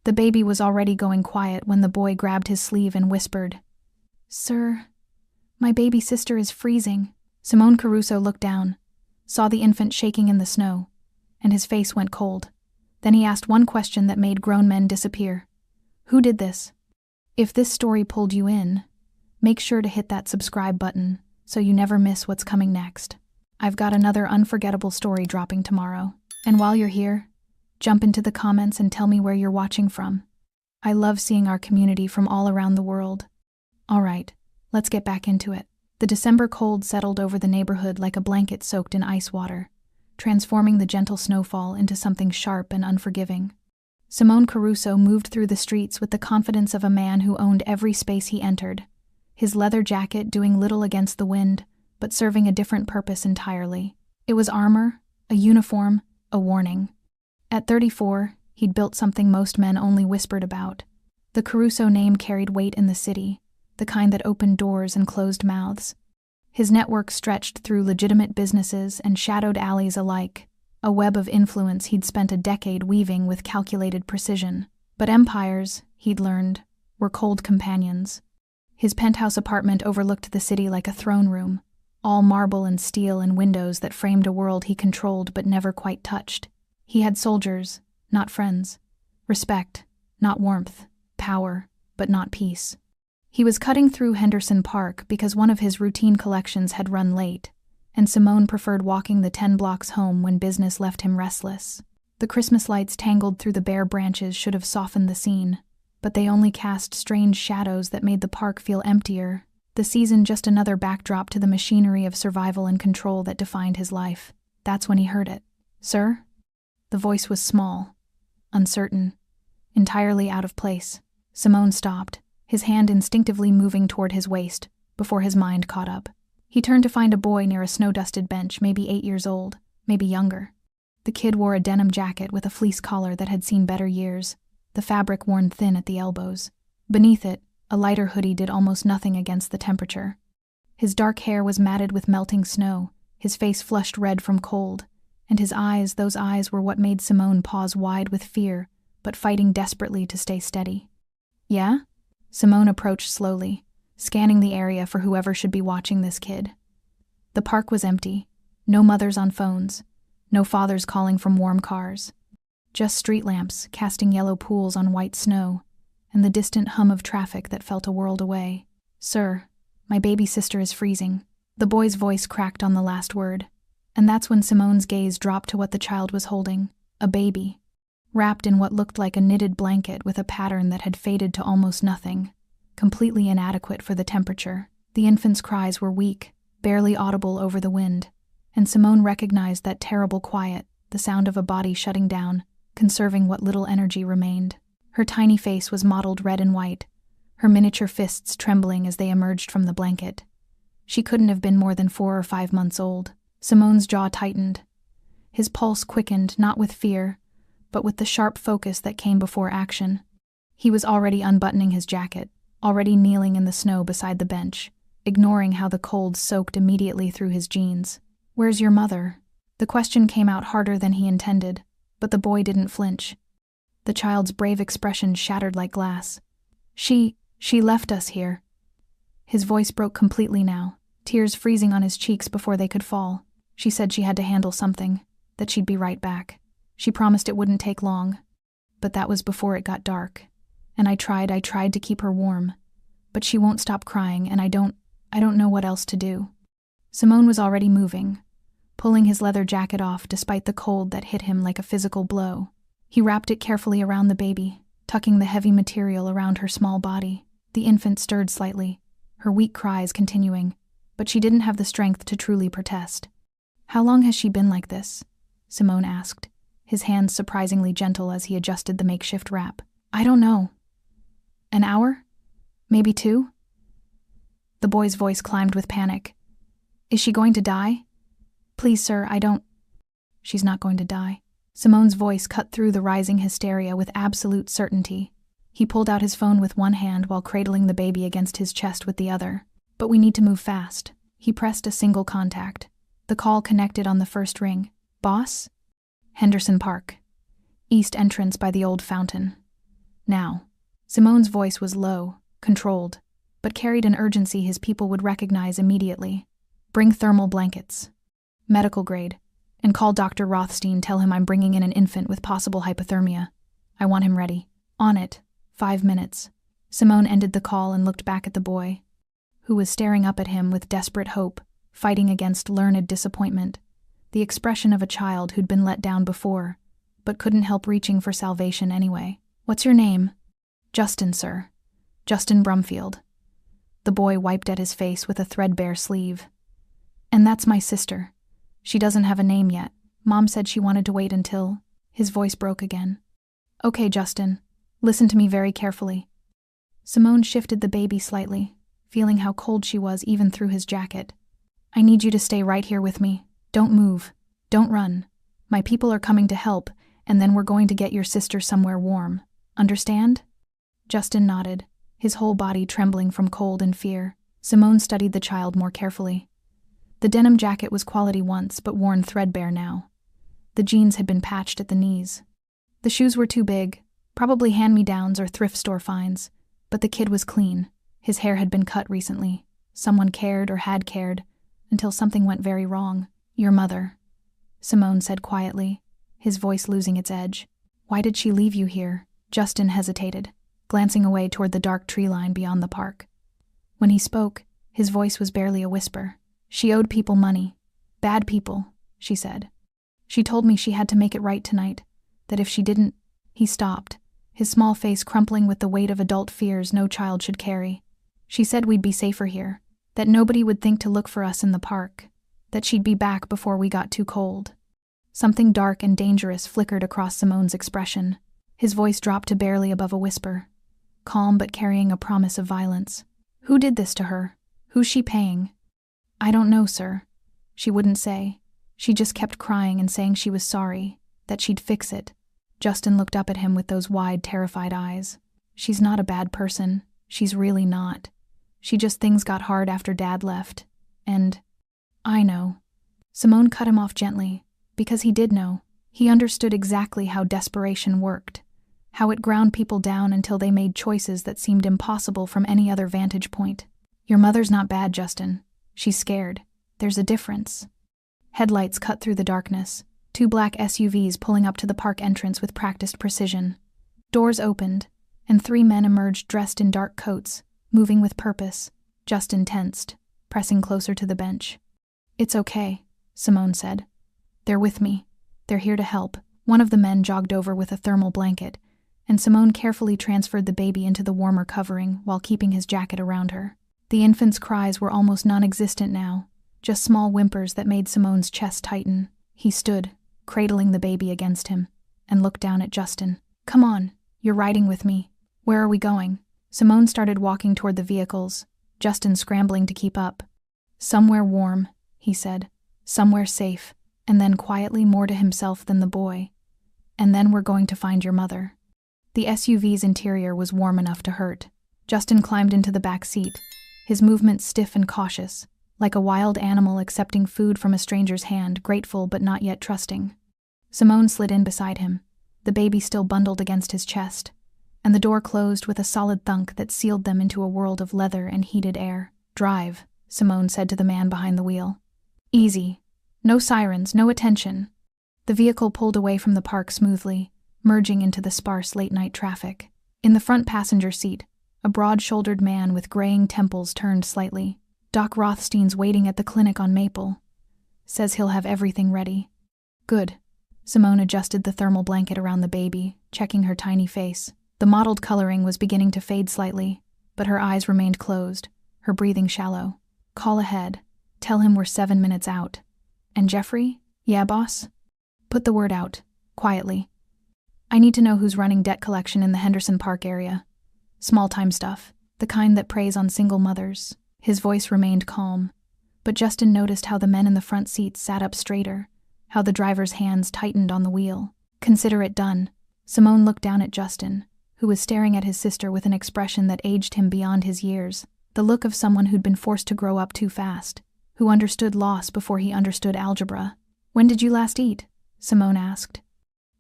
The baby was already going quiet when the boy grabbed his sleeve and whispered, "Sir, my baby sister is freezing." Simone Caruso looked down, saw the infant shaking in the snow, and his face went cold. Then he asked one question that made grown men disappear. Who did this? If this story pulled you in, make sure to hit that subscribe button so you never miss what's coming next. I've got another unforgettable story dropping tomorrow. And while you're here, jump into the comments and tell me where you're watching from. I love seeing our community from all around the world. All right, let's get back into it. The December cold settled over the neighborhood like a blanket soaked in ice water, transforming the gentle snowfall into something sharp and unforgiving. Simone Caruso moved through the streets with the confidence of a man who owned every space he entered, his leather jacket doing little against the wind, but serving a different purpose entirely. It was armor, a uniform, a warning. At 34, he'd built something most men only whispered about. The Caruso name carried weight in the city, the kind that opened doors and closed mouths. His network stretched through legitimate businesses and shadowed alleys alike, a web of influence he'd spent a decade weaving with calculated precision. But empires, he'd learned, were cold companions. His penthouse apartment overlooked the city like a throne room, all marble and steel and windows that framed a world he controlled but never quite touched. He had soldiers, not friends. Respect, not warmth. Power, but not peace. He was cutting through Henderson Park because one of his routine collections had run late, and Simone preferred walking the 10 blocks home when business left him restless. The Christmas lights tangled through the bare branches should have softened the scene, but they only cast strange shadows that made the park feel emptier, the season just another backdrop to the machinery of survival and control that defined his life. That's when he heard it. "Sir?" The voice was small, uncertain, entirely out of place. Simone stopped, his hand instinctively moving toward his waist, before his mind caught up. He turned to find a boy near a snow-dusted bench, maybe 8 years old, maybe younger. The kid wore a denim jacket with a fleece collar that had seen better years, the fabric worn thin at the elbows. Beneath it, a lighter hoodie did almost nothing against the temperature. His dark hair was matted with melting snow, his face flushed red from cold, and his eyes, those eyes were what made Simone pause wide with fear, but fighting desperately to stay steady. "Yeah?" Simone approached slowly, scanning the area for whoever should be watching this kid. The park was empty, no mothers on phones, no fathers calling from warm cars. Just street lamps casting yellow pools on white snow, and the distant hum of traffic that felt a world away. "Sir, my baby sister is freezing." The boy's voice cracked on the last word, and that's when Simone's gaze dropped to what the child was holding, a baby, wrapped in what looked like a knitted blanket with a pattern that had faded to almost nothing, completely inadequate for the temperature. The infant's cries were weak, barely audible over the wind, and Simone recognized that terrible quiet, the sound of a body shutting down, conserving what little energy remained. Her tiny face was mottled red and white, her miniature fists trembling as they emerged from the blanket. She couldn't have been more than 4 or 5 months old. Simone's jaw tightened. His pulse quickened, not with fear, but with the sharp focus that came before action. He was already unbuttoning his jacket, already kneeling in the snow beside the bench, ignoring how the cold soaked immediately through his jeans. "Where's your mother?" The question came out harder than he intended, but the boy didn't flinch. The child's brave expression shattered like glass. She left us here." His voice broke completely now, tears freezing on his cheeks before they could fall. "She said she had to handle something, that she'd be right back. She promised it wouldn't take long. But that was before it got dark. And I tried to keep her warm. But she won't stop crying, and I don't know what else to do." Simone was already moving, pulling his leather jacket off despite the cold that hit him like a physical blow. He wrapped it carefully around the baby, tucking the heavy material around her small body. The infant stirred slightly, her weak cries continuing, but she didn't have the strength to truly protest. "How long has she been like this?" Simone asked, his hands surprisingly gentle as he adjusted the makeshift wrap. "I don't know. An hour? Maybe 2? The boy's voice climbed with panic. "Is she going to die?" "Please, sir, I don't—" "She's not going to die." Simone's voice cut through the rising hysteria with absolute certainty. He pulled out his phone with one hand while cradling the baby against his chest with the other. "But we need to move fast." He pressed a single contact. The call connected on the first ring. "Boss?" "Henderson Park. East entrance by the old fountain." Now. Simone's voice was low, controlled, but carried an urgency his people would recognize immediately. Bring thermal blankets. Medical grade. And call Dr. Rothstein, tell him I'm bringing in an infant with possible hypothermia. I want him ready. On it. 5 minutes. Simone ended the call and looked back at the boy, who was staring up at him with desperate hope, fighting against learned disappointment. The expression of a child who'd been let down before, but couldn't help reaching for salvation anyway. What's your name? Justin, sir. Justin Brumfield. The boy wiped at his face with a threadbare sleeve. And that's my sister. She doesn't have a name yet. Mom said she wanted to wait until... His voice broke again. Okay, Justin. Listen to me very carefully. Simone shifted the baby slightly, feeling how cold she was even through his jacket. I need you to stay right here with me. Don't move. Don't run. My people are coming to help, and then we're going to get your sister somewhere warm. Understand? Justin nodded, his whole body trembling from cold and fear. Simone studied the child more carefully. The denim jacket was quality once, but worn threadbare now. The jeans had been patched at the knees. The shoes were too big, probably hand-me-downs or thrift store finds, but the kid was clean. His hair had been cut recently. Someone cared or had cared, until something went very wrong. Your mother, Simone said quietly, his voice losing its edge. Why did she leave you here? Justin hesitated, glancing away toward the dark tree line beyond the park. When he spoke, his voice was barely a whisper. She owed people money. Bad people, she said. She told me she had to make it right tonight, that if she didn't... He stopped, his small face crumpling with the weight of adult fears no child should carry. She said we'd be safer here, that nobody would think to look for us in the park, that she'd be back before we got too cold. Something dark and dangerous flickered across Simone's expression. His voice dropped to barely above a whisper, calm but carrying a promise of violence. Who did this to her? Who's she paying? I don't know, sir. She wouldn't say. She just kept crying and saying she was sorry, that she'd fix it. Justin looked up at him with those wide, terrified eyes. She's not a bad person. She's really not. She just things got hard after Dad left. And... I know. Simone cut him off gently, because he did know. He understood exactly how desperation worked, how it ground people down until they made choices that seemed impossible from any other vantage point. Your mother's not bad, Justin. She's scared. There's a difference. Headlights cut through the darkness, 2 black SUVs pulling up to the park entrance with practiced precision. Doors opened, and 3 men emerged dressed in dark coats, moving with purpose. Justin tensed, pressing closer to the bench. It's okay, Simone said. They're with me. They're here to help. One of the men jogged over with a thermal blanket, and Simone carefully transferred the baby into the warmer covering while keeping his jacket around her. The infant's cries were almost non-existent now, just small whimpers that made Simone's chest tighten. He stood, cradling the baby against him, and looked down at Justin. Come on, you're riding with me. Where are we going? Simone started walking toward the vehicles, Justin scrambling to keep up. Somewhere warm, he said. Somewhere safe, and then quietly more to himself than the boy. And then we're going to find your mother. The SUV's interior was warm enough to hurt. Justin climbed into the back seat, his movements stiff and cautious, like a wild animal accepting food from a stranger's hand, grateful but not yet trusting. Simone slid in beside him, the baby still bundled against his chest, and the door closed with a solid thunk that sealed them into a world of leather and heated air. Drive, Simone said to the man behind the wheel. Easy. No sirens, no attention. The vehicle pulled away from the park smoothly, merging into the sparse late-night traffic. In the front passenger seat, a broad-shouldered man with graying temples turned slightly. Doc Rothstein's waiting at the clinic on Maple. Says he'll have everything ready. Good. Simone adjusted the thermal blanket around the baby, checking her tiny face. The mottled coloring was beginning to fade slightly, but her eyes remained closed, her breathing shallow. Call ahead. Tell him we're 7 minutes out. And Jeffrey? Yeah, boss? Put the word out, quietly. I need to know who's running debt collection in the Henderson Park area. Small-time stuff, the kind that preys on single mothers. His voice remained calm, but Justin noticed how the men in the front seats sat up straighter, how the driver's hands tightened on the wheel. Consider it done. Simone looked down at Justin, who was staring at his sister with an expression that aged him beyond his years, the look of someone who'd been forced to grow up too fast, who understood loss before he understood algebra. When did you last eat? Simone asked.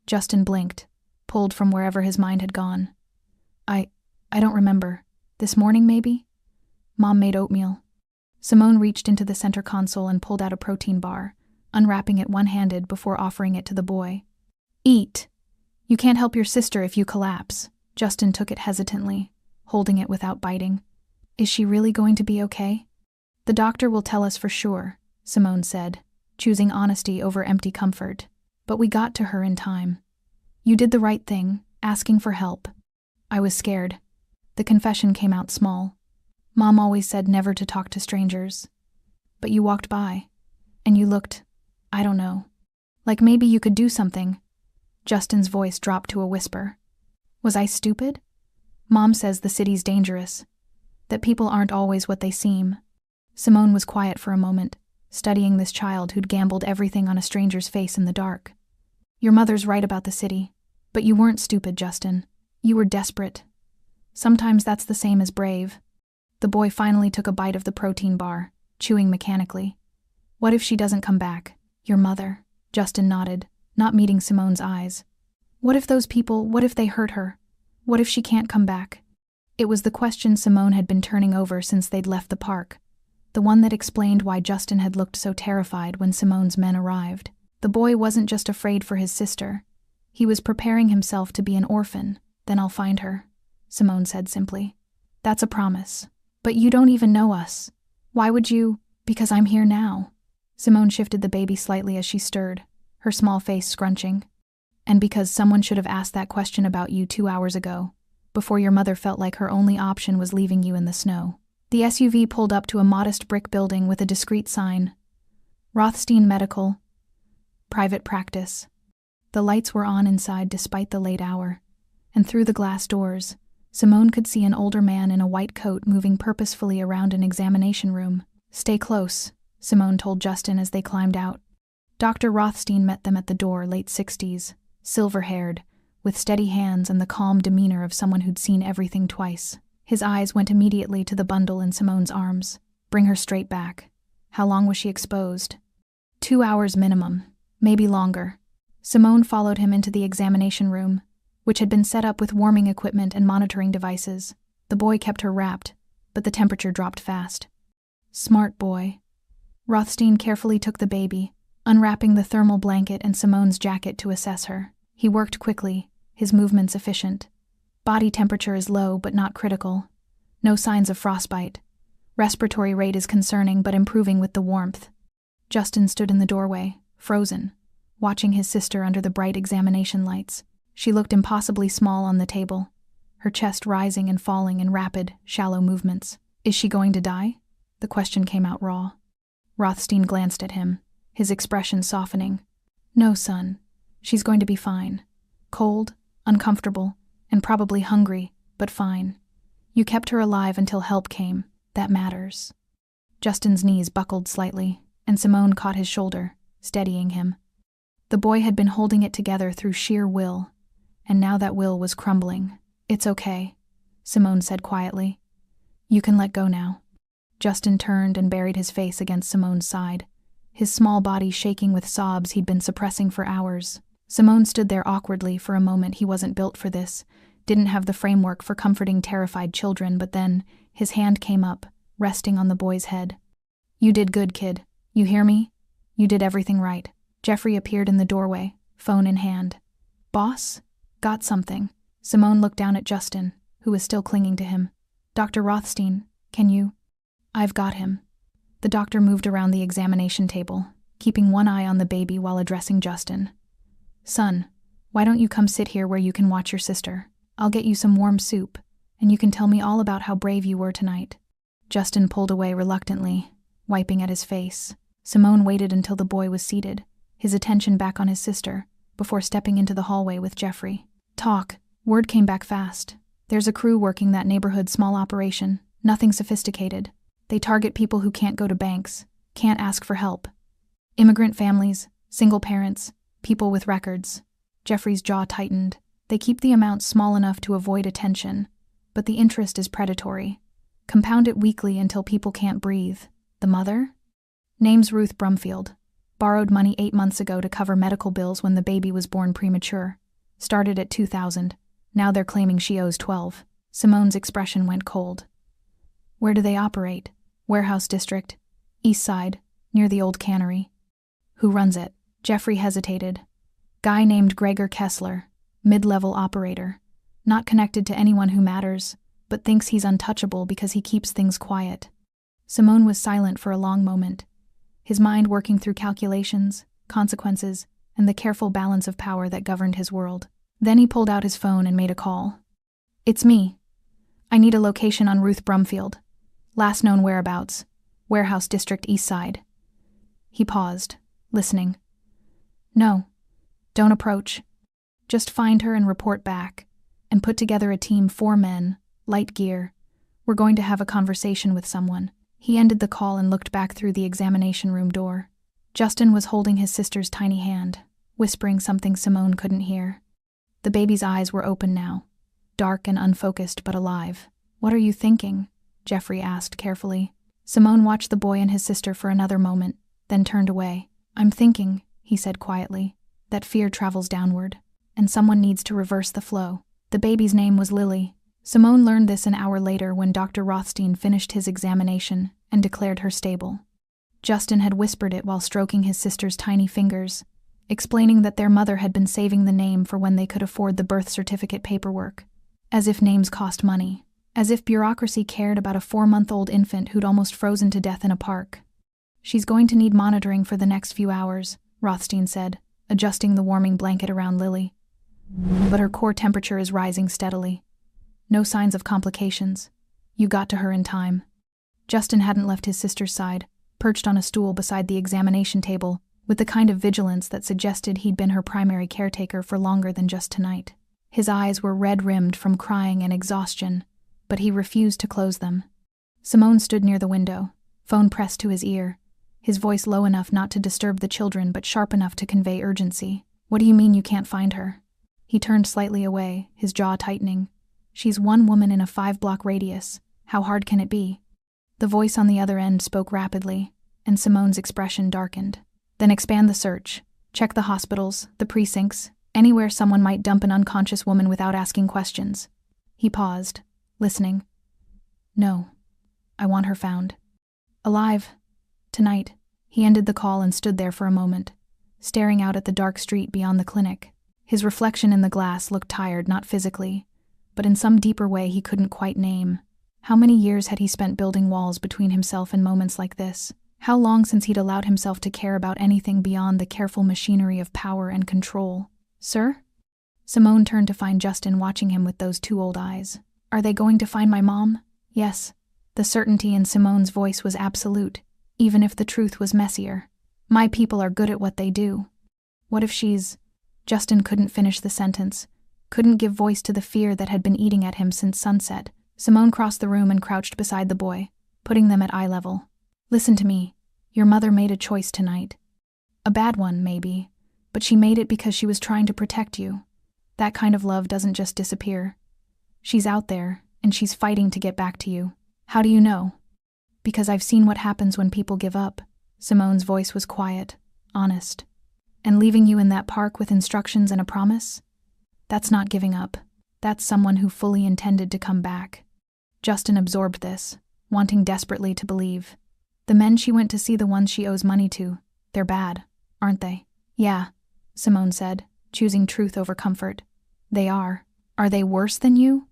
Justin blinked, pulled from wherever his mind had gone. I don't remember. This morning, maybe? Mom made oatmeal. Simone reached into the center console and pulled out a protein bar, unwrapping it one-handed before offering it to the boy. Eat. You can't help your sister if you collapse. Justin took it hesitantly, holding it without biting. Is she really going to be okay? The doctor will tell us for sure, Simone said, choosing honesty over empty comfort. But we got to her in time. You did the right thing, asking for help. I was scared. The confession came out small. Mom always said never to talk to strangers. But you walked by, and you looked, I don't know, like maybe you could do something. Justin's voice dropped to a whisper. Was I stupid? Mom says the city's dangerous, that people aren't always what they seem. Simone was quiet for a moment, studying this child who'd gambled everything on a stranger's face in the dark. Your mother's right about the city, but you weren't stupid, Justin. You were desperate. Sometimes that's the same as brave. The boy finally took a bite of the protein bar, chewing mechanically. What if she doesn't come back? Your mother? Justin nodded, not meeting Simone's eyes. What if those people, what if they hurt her? What if she can't come back? It was the question Simone had been turning over since they'd left the park. The one that explained why Justin had looked so terrified when Simone's men arrived. The boy wasn't just afraid for his sister. He was preparing himself to be an orphan. Then I'll find her, Simone said simply. That's a promise. But you don't even know us. Why would you? Because I'm here now. Simone shifted the baby slightly as she stirred, her small face scrunching. And because someone should have asked that question about you 2 hours ago, before your mother felt like her only option was leaving you in the snow. The SUV pulled up to a modest brick building with a discreet sign. Rothstein Medical. Private practice. The lights were on inside despite the late hour, and through the glass doors, Simone could see an older man in a white coat moving purposefully around an examination room. Stay close, Simone told Justin as they climbed out. Dr. Rothstein met them at the door, late 60s, silver-haired, with steady hands and the calm demeanor of someone who'd seen everything twice. His eyes went immediately to the bundle in Simone's arms. Bring her straight back. How long was she exposed? 2 hours minimum, maybe longer. Simone followed him into the examination room, which had been set up with warming equipment and monitoring devices. The boy kept her wrapped, but the temperature dropped fast. Smart boy. Rothstein carefully took the baby, unwrapping the thermal blanket and Simone's jacket to assess her. He worked quickly, his movements efficient. Body temperature is low but not critical. No signs of frostbite. Respiratory rate is concerning but improving with the warmth. Justin stood in the doorway, frozen, watching his sister under the bright examination lights. She looked impossibly small on the table, her chest rising and falling in rapid, shallow movements. Is she going to die? The question came out raw. Rothstein glanced at him, his expression softening. No, son. She's going to be fine. Cold, uncomfortable, and probably hungry, but fine. You kept her alive until help came. That matters. Justin's knees buckled slightly, and Simone caught his shoulder, steadying him. The boy had been holding it together through sheer will, and now that will was crumbling. It's okay, Simone said quietly. You can let go now. Justin turned and buried his face against Simone's side, his small body shaking with sobs he'd been suppressing for hours. Simone stood there awkwardly for a moment. He wasn't built for this, didn't have the framework for comforting terrified children, but then his hand came up, resting on the boy's head. You did good, kid. You hear me? You did everything right. Jeffrey appeared in the doorway, phone in hand. Boss? Got something. Simone looked down at Justin, who was still clinging to him. Dr. Rothstein, can you? I've got him. The doctor moved around the examination table, keeping one eye on the baby while addressing Justin. Son, why don't you come sit here where you can watch your sister? I'll get you some warm soup, and you can tell me all about how brave you were tonight. Justin pulled away reluctantly, wiping at his face. Simone waited until the boy was seated, his attention back on his sister, before stepping into the hallway with Jeffrey. Talk. Word came back fast. There's a crew working that neighborhood small operation, nothing sophisticated. They target people who can't go to banks, can't ask for help. Immigrant families, single parents, people with records. Jeffrey's jaw tightened. They keep the amount small enough to avoid attention, but the interest is predatory. Compound it weekly until people can't breathe. The mother? Name's Ruth Brumfield. Borrowed money 8 months ago to cover medical bills when the baby was born premature. Started at $2,000. Now they're claiming she owes $12. Simone's expression went cold. Where do they operate? Warehouse district. East side, near the old cannery. Who runs it? Jeffrey hesitated. Guy named Gregor Kessler, mid-level operator. Not connected to anyone who matters, but thinks he's untouchable because he keeps things quiet. Simone was silent for a long moment, his mind working through calculations, consequences, and the careful balance of power that governed his world. Then he pulled out his phone and made a call. It's me. I need a location on Ruth Brumfield. Last known whereabouts. Warehouse district east side. He paused, listening. No. Don't approach. Just find her and report back, and put together a team 4 men, light gear. We're going to have a conversation with someone. He ended the call and looked back through the examination room door. Justin was holding his sister's tiny hand, whispering something Simone couldn't hear. The baby's eyes were open now, dark and unfocused but alive. What are you thinking? Jeffrey asked carefully. Simone watched the boy and his sister for another moment, then turned away. I'm thinking, he said quietly, that fear travels downward, and someone needs to reverse the flow. The baby's name was Lily. Simone learned this an hour later when Dr. Rothstein finished his examination and declared her stable. Justin had whispered it while stroking his sister's tiny fingers, explaining that their mother had been saving the name for when they could afford the birth certificate paperwork. As if names cost money. As if bureaucracy cared about a 4-month-old infant who'd almost frozen to death in a park. She's going to need monitoring for the next few hours, Rothstein said, adjusting the warming blanket around Lily. But her core temperature is rising steadily. No signs of complications. You got to her in time. Justin hadn't left his sister's side, perched on a stool beside the examination table, with the kind of vigilance that suggested he'd been her primary caretaker for longer than just tonight. His eyes were red-rimmed from crying and exhaustion, but he refused to close them. Simone stood near the window, phone pressed to his ear, his voice low enough not to disturb the children but sharp enough to convey urgency. What do you mean you can't find her? He turned slightly away, his jaw tightening. She's 1 woman in a 5-block radius. How hard can it be? The voice on the other end spoke rapidly, and Simone's expression darkened. Then expand the search. Check the hospitals, the precincts, anywhere someone might dump an unconscious woman without asking questions. He paused, listening. No. I want her found. Alive. Tonight. He ended the call and stood there for a moment, staring out at the dark street beyond the clinic. His reflection in the glass looked tired, not physically, but in some deeper way he couldn't quite name. How many years had he spent building walls between himself and moments like this? How long since he'd allowed himself to care about anything beyond the careful machinery of power and control? Sir? Simone turned to find Justin watching him with those 2 old eyes. Are they going to find my mom? Yes. The certainty in Simone's voice was absolute, even if the truth was messier. My people are good at what they do. What if she's... Justin couldn't finish the sentence, couldn't give voice to the fear that had been eating at him since sunset. Simone crossed the room and crouched beside the boy, putting them at eye level. Listen to me. Your mother made a choice tonight. A bad one, maybe, but she made it because she was trying to protect you. That kind of love doesn't just disappear. She's out there, and she's fighting to get back to you. How do you know? Because I've seen what happens when people give up. Simone's voice was quiet, honest. And leaving you in that park with instructions and a promise? That's not giving up. That's someone who fully intended to come back. Justin absorbed this, wanting desperately to believe. The men she went to see, the ones she owes money to, they're bad, aren't they? Yeah, Simone said, choosing truth over comfort. They are. Are they worse than you?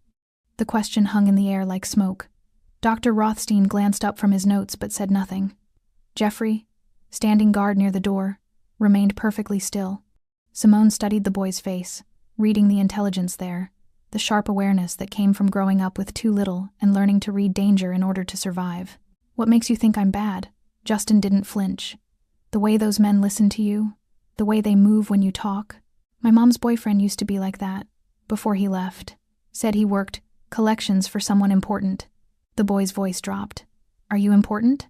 The question hung in the air like smoke. Dr. Rothstein glanced up from his notes but said nothing. Jeffrey, standing guard near the door, remained perfectly still. Simone studied the boy's face, reading the intelligence there, the sharp awareness that came from growing up with too little and learning to read danger in order to survive. What makes you think I'm bad? Justin didn't flinch. The way those men listen to you, the way they move when you talk. My mom's boyfriend used to be like that, before he left. Said he worked collections for someone important. The boy's voice dropped. Are you important?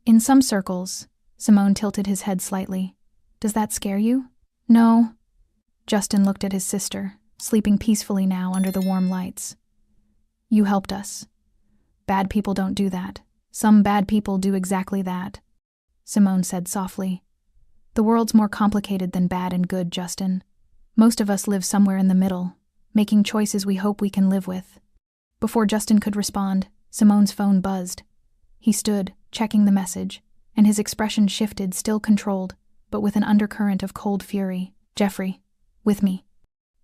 In some circles. Simone tilted his head slightly. Does that scare you? No. Justin looked at his sister, sleeping peacefully now under the warm lights. You helped us. Bad people don't do that. Some bad people do exactly that, Simone said softly. The world's more complicated than bad and good, Justin. Most of us live somewhere in the middle, making choices we hope we can live with. Before Justin could respond, Simone's phone buzzed. He stood, checking the message, and his expression shifted, still controlled, but with an undercurrent of cold fury. "Jeffrey, with me."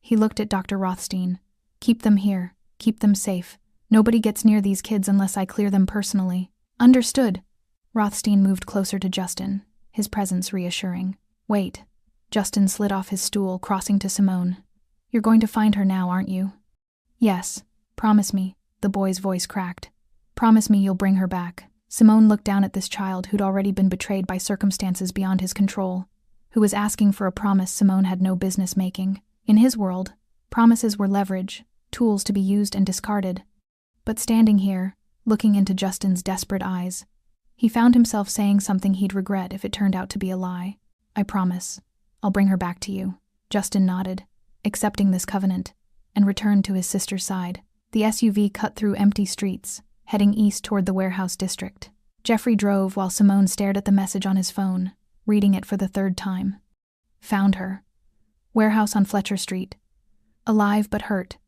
He looked at Dr. Rothstein. "Keep them here. Keep them safe. Nobody gets near these kids unless I clear them personally." "Understood." Rothstein moved closer to Justin, his presence reassuring. "Wait." Justin slid off his stool, crossing to Simone. "You're going to find her now, aren't you?" "Yes. Promise me," the boy's voice cracked. "Promise me you'll bring her back." Simone looked down at this child who'd already been betrayed by circumstances beyond his control, who was asking for a promise Simone had no business making. In his world, promises were leverage, tools to be used and discarded. But standing here, looking into Justin's desperate eyes, he found himself saying something he'd regret if it turned out to be a lie. "I promise. I'll bring her back to you." Justin nodded, accepting this covenant, and returned to his sister's side. The SUV cut through empty streets, heading east toward the warehouse district. Jeffrey drove while Simone stared at the message on his phone, reading it for the third time. Found her. Warehouse on Fletcher Street. Alive but hurt.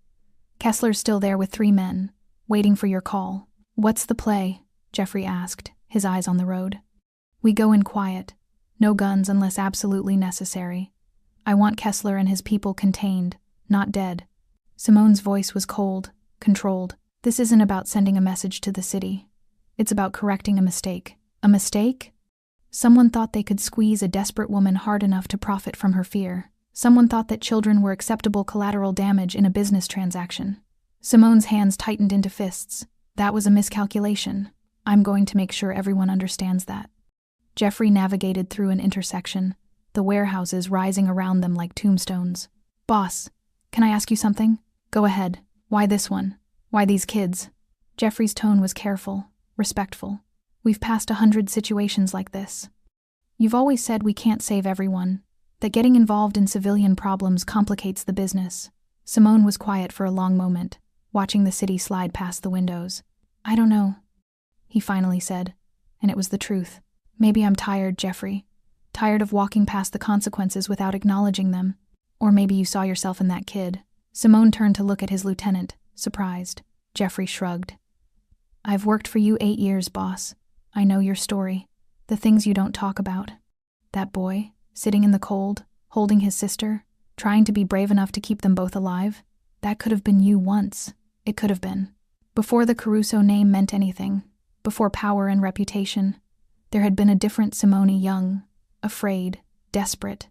Kessler's still there with 3 men, waiting for your call. "What's the play?" Jeffrey asked, his eyes on the road. "We go in quiet. No guns unless absolutely necessary. I want Kessler and his people contained, not dead." Simone's voice was cold, controlled. "This isn't about sending a message to the city. It's about correcting a mistake." "A mistake?" Someone thought they could squeeze a desperate woman hard enough to profit from her fear. Someone thought that children were acceptable collateral damage in a business transaction. Simone's hands tightened into fists. "That was a miscalculation. I'm going to make sure everyone understands that." Jeffrey navigated through an intersection, the warehouses rising around them like tombstones. "Boss, can I ask you something?" "Go ahead. Why this one? Why these kids?" Jeffrey's tone was careful, respectful. "We've passed 100 situations like this. You've always said we can't save everyone, that getting involved in civilian problems complicates the business." Simone was quiet for a long moment, watching the city slide past the windows. "I don't know," he finally said, and it was the truth. "Maybe I'm tired, Jeffrey. Tired of walking past the consequences without acknowledging them. Or maybe you saw yourself in that kid." Simone turned to look at his lieutenant, surprised. Jeffrey shrugged. "I've worked for you 8 years, boss. I know your story. The things you don't talk about. That boy, sitting in the cold, holding his sister, trying to be brave enough to keep them both alive. That could have been you once. It could have been. Before the Caruso name meant anything, before power and reputation, there had been a different Simone, young, afraid, desperate.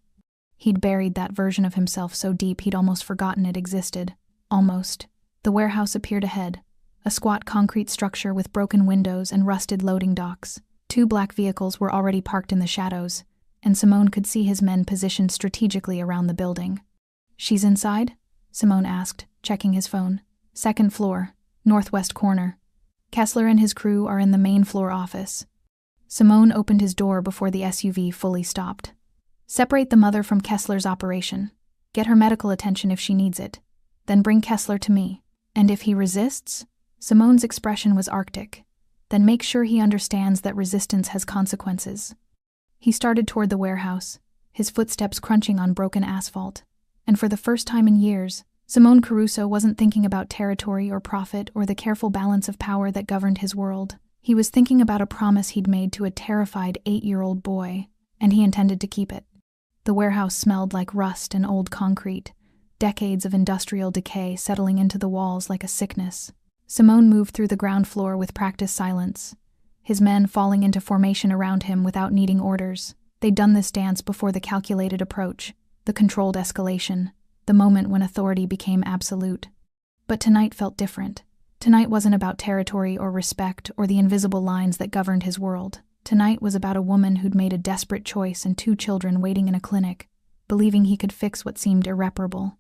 He'd buried that version of himself so deep he'd almost forgotten it existed. Almost. The warehouse appeared ahead, a squat concrete structure with broken windows and rusted loading docks. 2 black vehicles were already parked in the shadows, and Simone could see his men positioned strategically around the building. "She's inside?" Simone asked, checking his phone. "2nd floor, northwest corner. Kessler and his crew are in the main floor office." Simone opened his door before the SUV fully stopped. "Separate the mother from Kessler's operation. Get her medical attention if she needs it. Then bring Kessler to me. And if he resists?" Simone's expression was arctic. "Then make sure he understands that resistance has consequences." He started toward the warehouse, his footsteps crunching on broken asphalt. And for the first time in years, Simone Caruso wasn't thinking about territory or profit or the careful balance of power that governed his world. He was thinking about a promise he'd made to a terrified 8-year-old boy, and he intended to keep it. The warehouse smelled like rust and old concrete, decades of industrial decay settling into the walls like a sickness. Simone moved through the ground floor with practiced silence, his men falling into formation around him without needing orders. They'd done this dance before the calculated approach, the controlled escalation, the moment when authority became absolute. But tonight felt different. Tonight wasn't about territory or respect or the invisible lines that governed his world. Tonight was about a woman who'd made a desperate choice and 2 children waiting in a clinic, believing he could fix what seemed irreparable.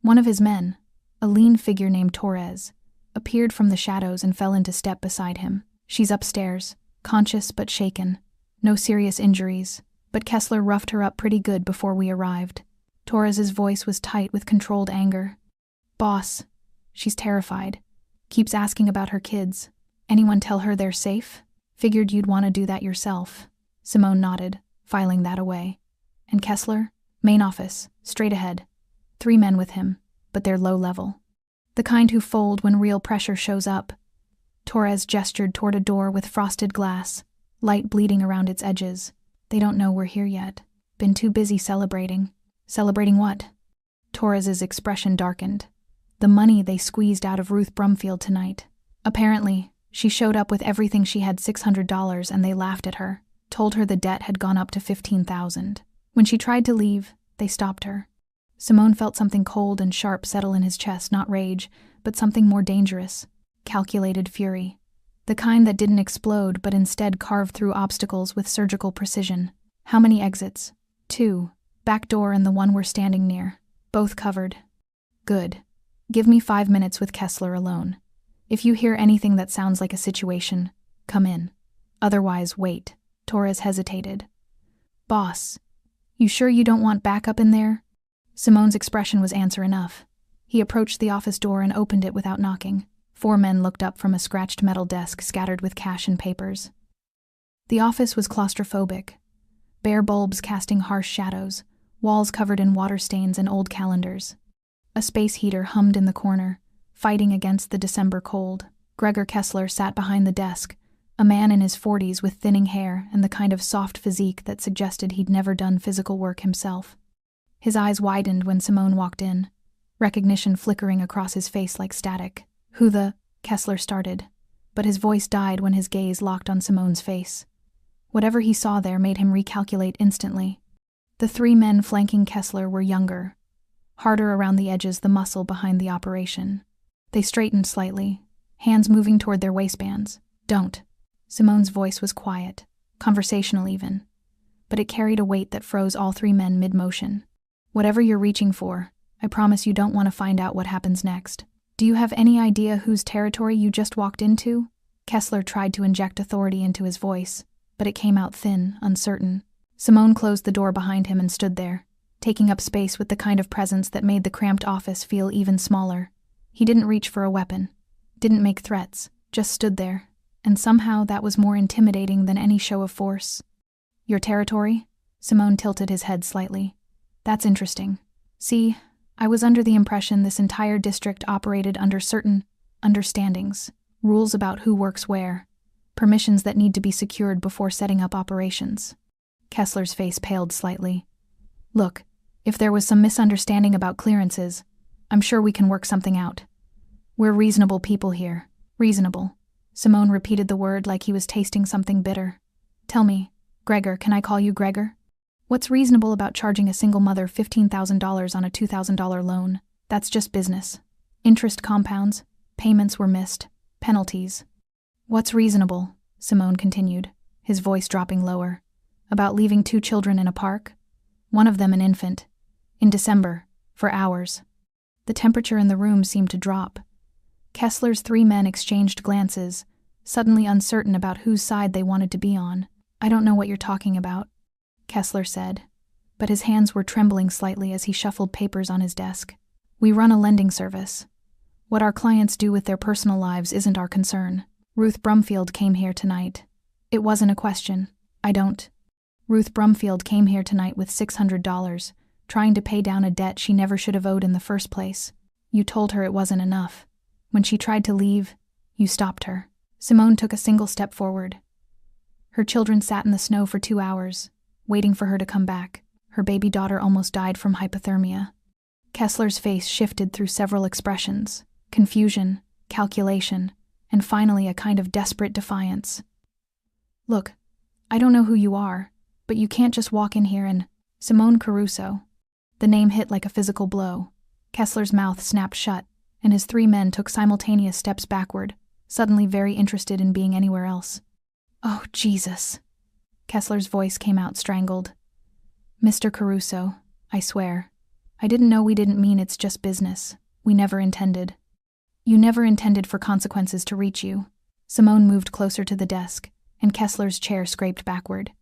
One of his men, a lean figure named Torres, appeared from the shadows and fell into step beside him. "She's upstairs, conscious but shaken. No serious injuries, but Kessler roughed her up pretty good before we arrived." Torres's voice was tight with controlled anger. "Boss, she's terrified. Keeps asking about her kids. Anyone tell her they're safe?" "Figured you'd want to do that yourself." Simone nodded, filing that away. "And Kessler?" "Main office, straight ahead. 3 men with him, but they're low level." The kind who fold when real pressure shows up. Torres gestured toward a door with frosted glass, light bleeding around its edges. They don't know we're here yet. Been too busy celebrating. Celebrating what? Torres's expression darkened. The money they squeezed out of Ruth Brumfield tonight. Apparently, she showed up with everything she had, $600, and they laughed at her, told her the debt had gone up to $15,000. When she tried to leave, they stopped her. Simone felt something cold and sharp settle in his chest, not rage, but something more dangerous. Calculated fury. The kind that didn't explode but instead carved through obstacles with surgical precision. How many exits? 2. Back door and the one we're standing near. Both covered. Good. Give me 5 minutes with Kessler alone. If you hear anything that sounds like a situation, come in. Otherwise, wait. Torres hesitated. Boss, you sure you don't want backup in there? Simone's expression was answer enough. He approached the office door and opened it without knocking. 4 men looked up from a scratched metal desk scattered with cash and papers. The office was claustrophobic. Bare bulbs casting harsh shadows, walls covered in water stains and old calendars. A space heater hummed in the corner, fighting against the December cold. Gregor Kessler sat behind the desk, a man in his 40s with thinning hair and the kind of soft physique that suggested he'd never done physical work himself. His eyes widened when Simone walked in, recognition flickering across his face like static. Who the? Kessler started, but his voice died when his gaze locked on Simone's face. Whatever he saw there made him recalculate instantly. The 3 men flanking Kessler were younger, harder around the edges, the muscle behind the operation. They straightened slightly, hands moving toward their waistbands. Don't. Simone's voice was quiet, conversational even, but it carried a weight that froze all 3 men mid-motion. Whatever you're reaching for, I promise you don't want to find out what happens next. Do you have any idea whose territory you just walked into? Kessler tried to inject authority into his voice, but it came out thin, uncertain. Simone closed the door behind him and stood there, taking up space with the kind of presence that made the cramped office feel even smaller. He didn't reach for a weapon, didn't make threats, just stood there, and somehow that was more intimidating than any show of force. Your territory? Simone tilted his head slightly. That's interesting. See, I was under the impression this entire district operated under certain understandings, rules about who works where, permissions that need to be secured before setting up operations. Kessler's face paled slightly. Look, if there was some misunderstanding about clearances, I'm sure we can work something out. We're reasonable people here. Reasonable. Simone repeated the word like he was tasting something bitter. Tell me, Gregor, can I call you Gregor? What's reasonable about charging a single mother $15,000 on a $2,000 loan? That's just business. Interest compounds, payments were missed, penalties. What's reasonable? Simone continued, his voice dropping lower. About leaving 2 children in a park? One of them an infant. In December, for hours. The temperature in the room seemed to drop. Kessler's 3 men exchanged glances, suddenly uncertain about whose side they wanted to be on. I don't know what you're talking about, Kessler said, but his hands were trembling slightly as he shuffled papers on his desk. We run a lending service. What our clients do with their personal lives isn't our concern. Ruth Brumfield came here tonight. It wasn't a question. I don't. Ruth Brumfield came here tonight with $600, trying to pay down a debt she never should have owed in the first place. You told her it wasn't enough. When she tried to leave, you stopped her. Simone took a single step forward. Her children sat in the snow for 2 hours, waiting for her to come back. Her baby daughter almost died from hypothermia. Kessler's face shifted through several expressions: confusion, calculation, and finally a kind of desperate defiance. Look, I don't know who you are, but you can't just walk in here and… Simone Caruso. The name hit like a physical blow. Kessler's mouth snapped shut, and his 3 men took simultaneous steps backward, suddenly very interested in being anywhere else. Oh, Jesus. Kessler's voice came out strangled. Mr. Caruso, I swear. I didn't know we didn't mean it's just business. We never intended. You never intended for consequences to reach you. Simone moved closer to the desk, and Kessler's chair scraped backward.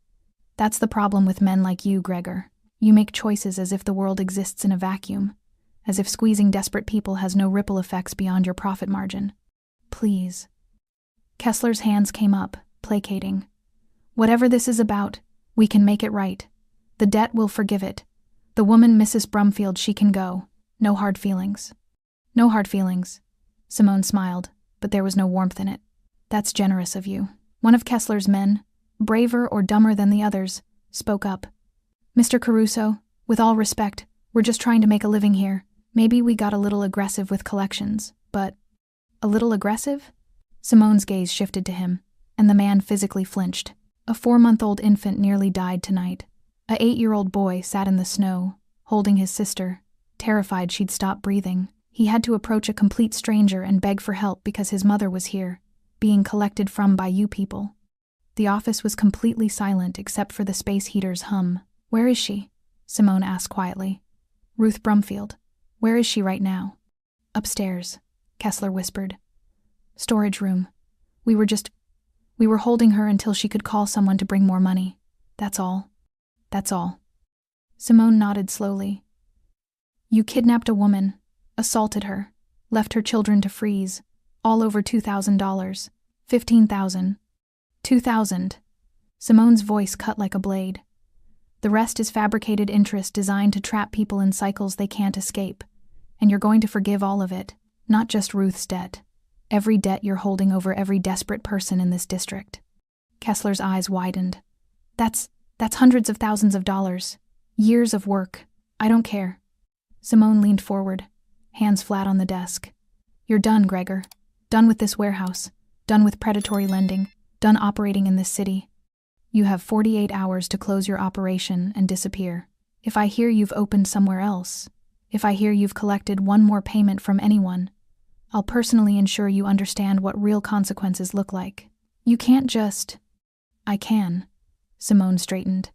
That's the problem with men like you, Gregor. You make choices as if the world exists in a vacuum, as if squeezing desperate people has no ripple effects beyond your profit margin. Please. Kessler's hands came up, placating. Whatever this is about, we can make it right. The debt will forgive it. The woman, Mrs. Brumfield, she can go. No hard feelings. No hard feelings. Simone smiled, but there was no warmth in it. That's generous of you. One of Kessler's men, braver or dumber than the others, spoke up. Mr. Caruso, with all respect, we're just trying to make a living here. Maybe we got a little aggressive with collections, but… A little aggressive? Simone's gaze shifted to him, and the man physically flinched. A 4-month-old infant nearly died tonight. A 8-year-old boy sat in the snow, holding his sister, terrified she'd stop breathing. He had to approach a complete stranger and beg for help because his mother was here, being collected from by you people. The office was completely silent except for the space heater's hum. Where is she? Simone asked quietly. Ruth Brumfield. Where is she right now? Upstairs, Kessler whispered. Storage room. We were holding her until she could call someone to bring more money. That's all. That's all. Simone nodded slowly. You kidnapped a woman, assaulted her, left her children to freeze, all over $2,000. $15,000. $2,000. Simone's voice cut like a blade. The rest is fabricated interest designed to trap people in cycles they can't escape. And you're going to forgive all of it, not just Ruth's debt. Every debt you're holding over every desperate person in this district. Kessler's eyes widened. That's hundreds of thousands of dollars. Years of work. I don't care. Simone leaned forward, hands flat on the desk. You're done, Gregor. Done with this warehouse. Done with predatory lending. Done operating in this city. You have 48 hours to close your operation and disappear. If I hear you've opened somewhere else, if I hear you've collected one more payment from anyone, I'll personally ensure you understand what real consequences look like. You can't just… I can. Simone straightened.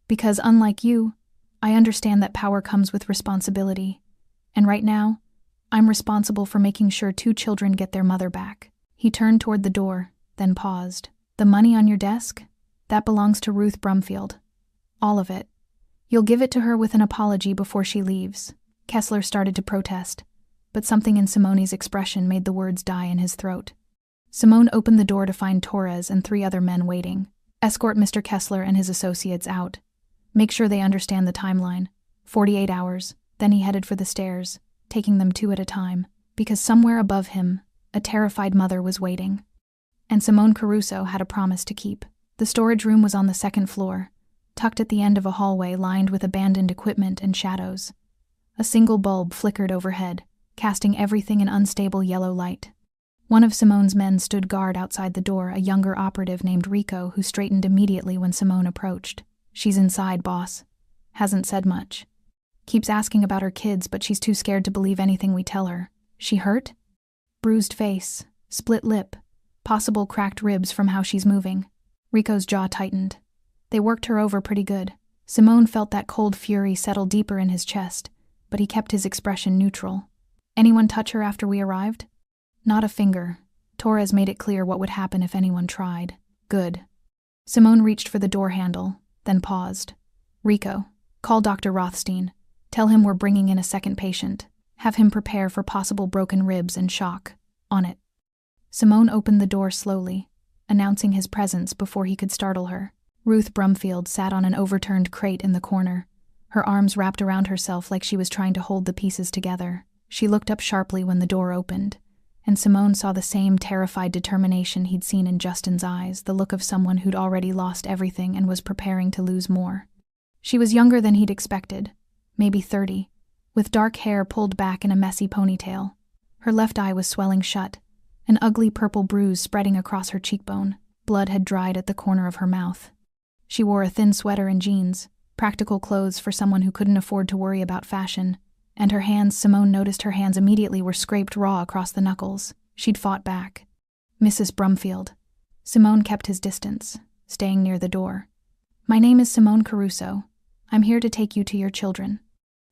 Because unlike you, I understand that power comes with responsibility. And right now, I'm responsible for making sure 2 children get their mother back. He turned toward the door, then paused. The money on your desk? That belongs to Ruth Brumfield. All of it. You'll give it to her with an apology before she leaves. Kessler started to protest, but something in Simone's expression made the words die in his throat. Simone opened the door to find Torres and 3 other men waiting. Escort Mr. Kessler and his associates out. Make sure they understand the timeline. 48 hours. Then he headed for the stairs, taking them 2 at a time, because somewhere above him, a terrified mother was waiting. And Simone Caruso had a promise to keep. The storage room was on the 2nd floor, tucked at the end of a hallway lined with abandoned equipment and shadows. A single bulb flickered overhead, casting everything in unstable yellow light. One of Simone's men stood guard outside the door, a younger operative named Rico, who straightened immediately when Simone approached. She's inside, boss. Hasn't said much. Keeps asking about her kids, but she's too scared to believe anything we tell her. She hurt? Bruised face, split lip, possible cracked ribs from how she's moving. Rico's jaw tightened. They worked her over pretty good. Simone felt that cold fury settle deeper in his chest, but he kept his expression neutral. Anyone touch her after we arrived? Not a finger. Torres made it clear what would happen if anyone tried. Good. Simone reached for the door handle, then paused. Rico, call Dr. Rothstein. Tell him we're bringing in a 2nd patient. Have him prepare for possible broken ribs and shock. On it. Simone opened the door slowly, announcing his presence before he could startle her. Ruth Brumfield sat on an overturned crate in the corner, her arms wrapped around herself like she was trying to hold the pieces together. She looked up sharply when the door opened, and Simone saw the same terrified determination he'd seen in Justin's eyes, the look of someone who'd already lost everything and was preparing to lose more. She was younger than he'd expected, maybe 30, with dark hair pulled back in a messy ponytail. Her left eye was swelling shut, an ugly purple bruise spreading across her cheekbone. Blood had dried at the corner of her mouth. She wore a thin sweater and jeans, practical clothes for someone who couldn't afford to worry about fashion, and her hands, Simone noticed her hands immediately, were scraped raw across the knuckles. She'd fought back. Mrs. Brumfield. Simone kept his distance, staying near the door. My name is Simone Caruso. I'm here to take you to your children.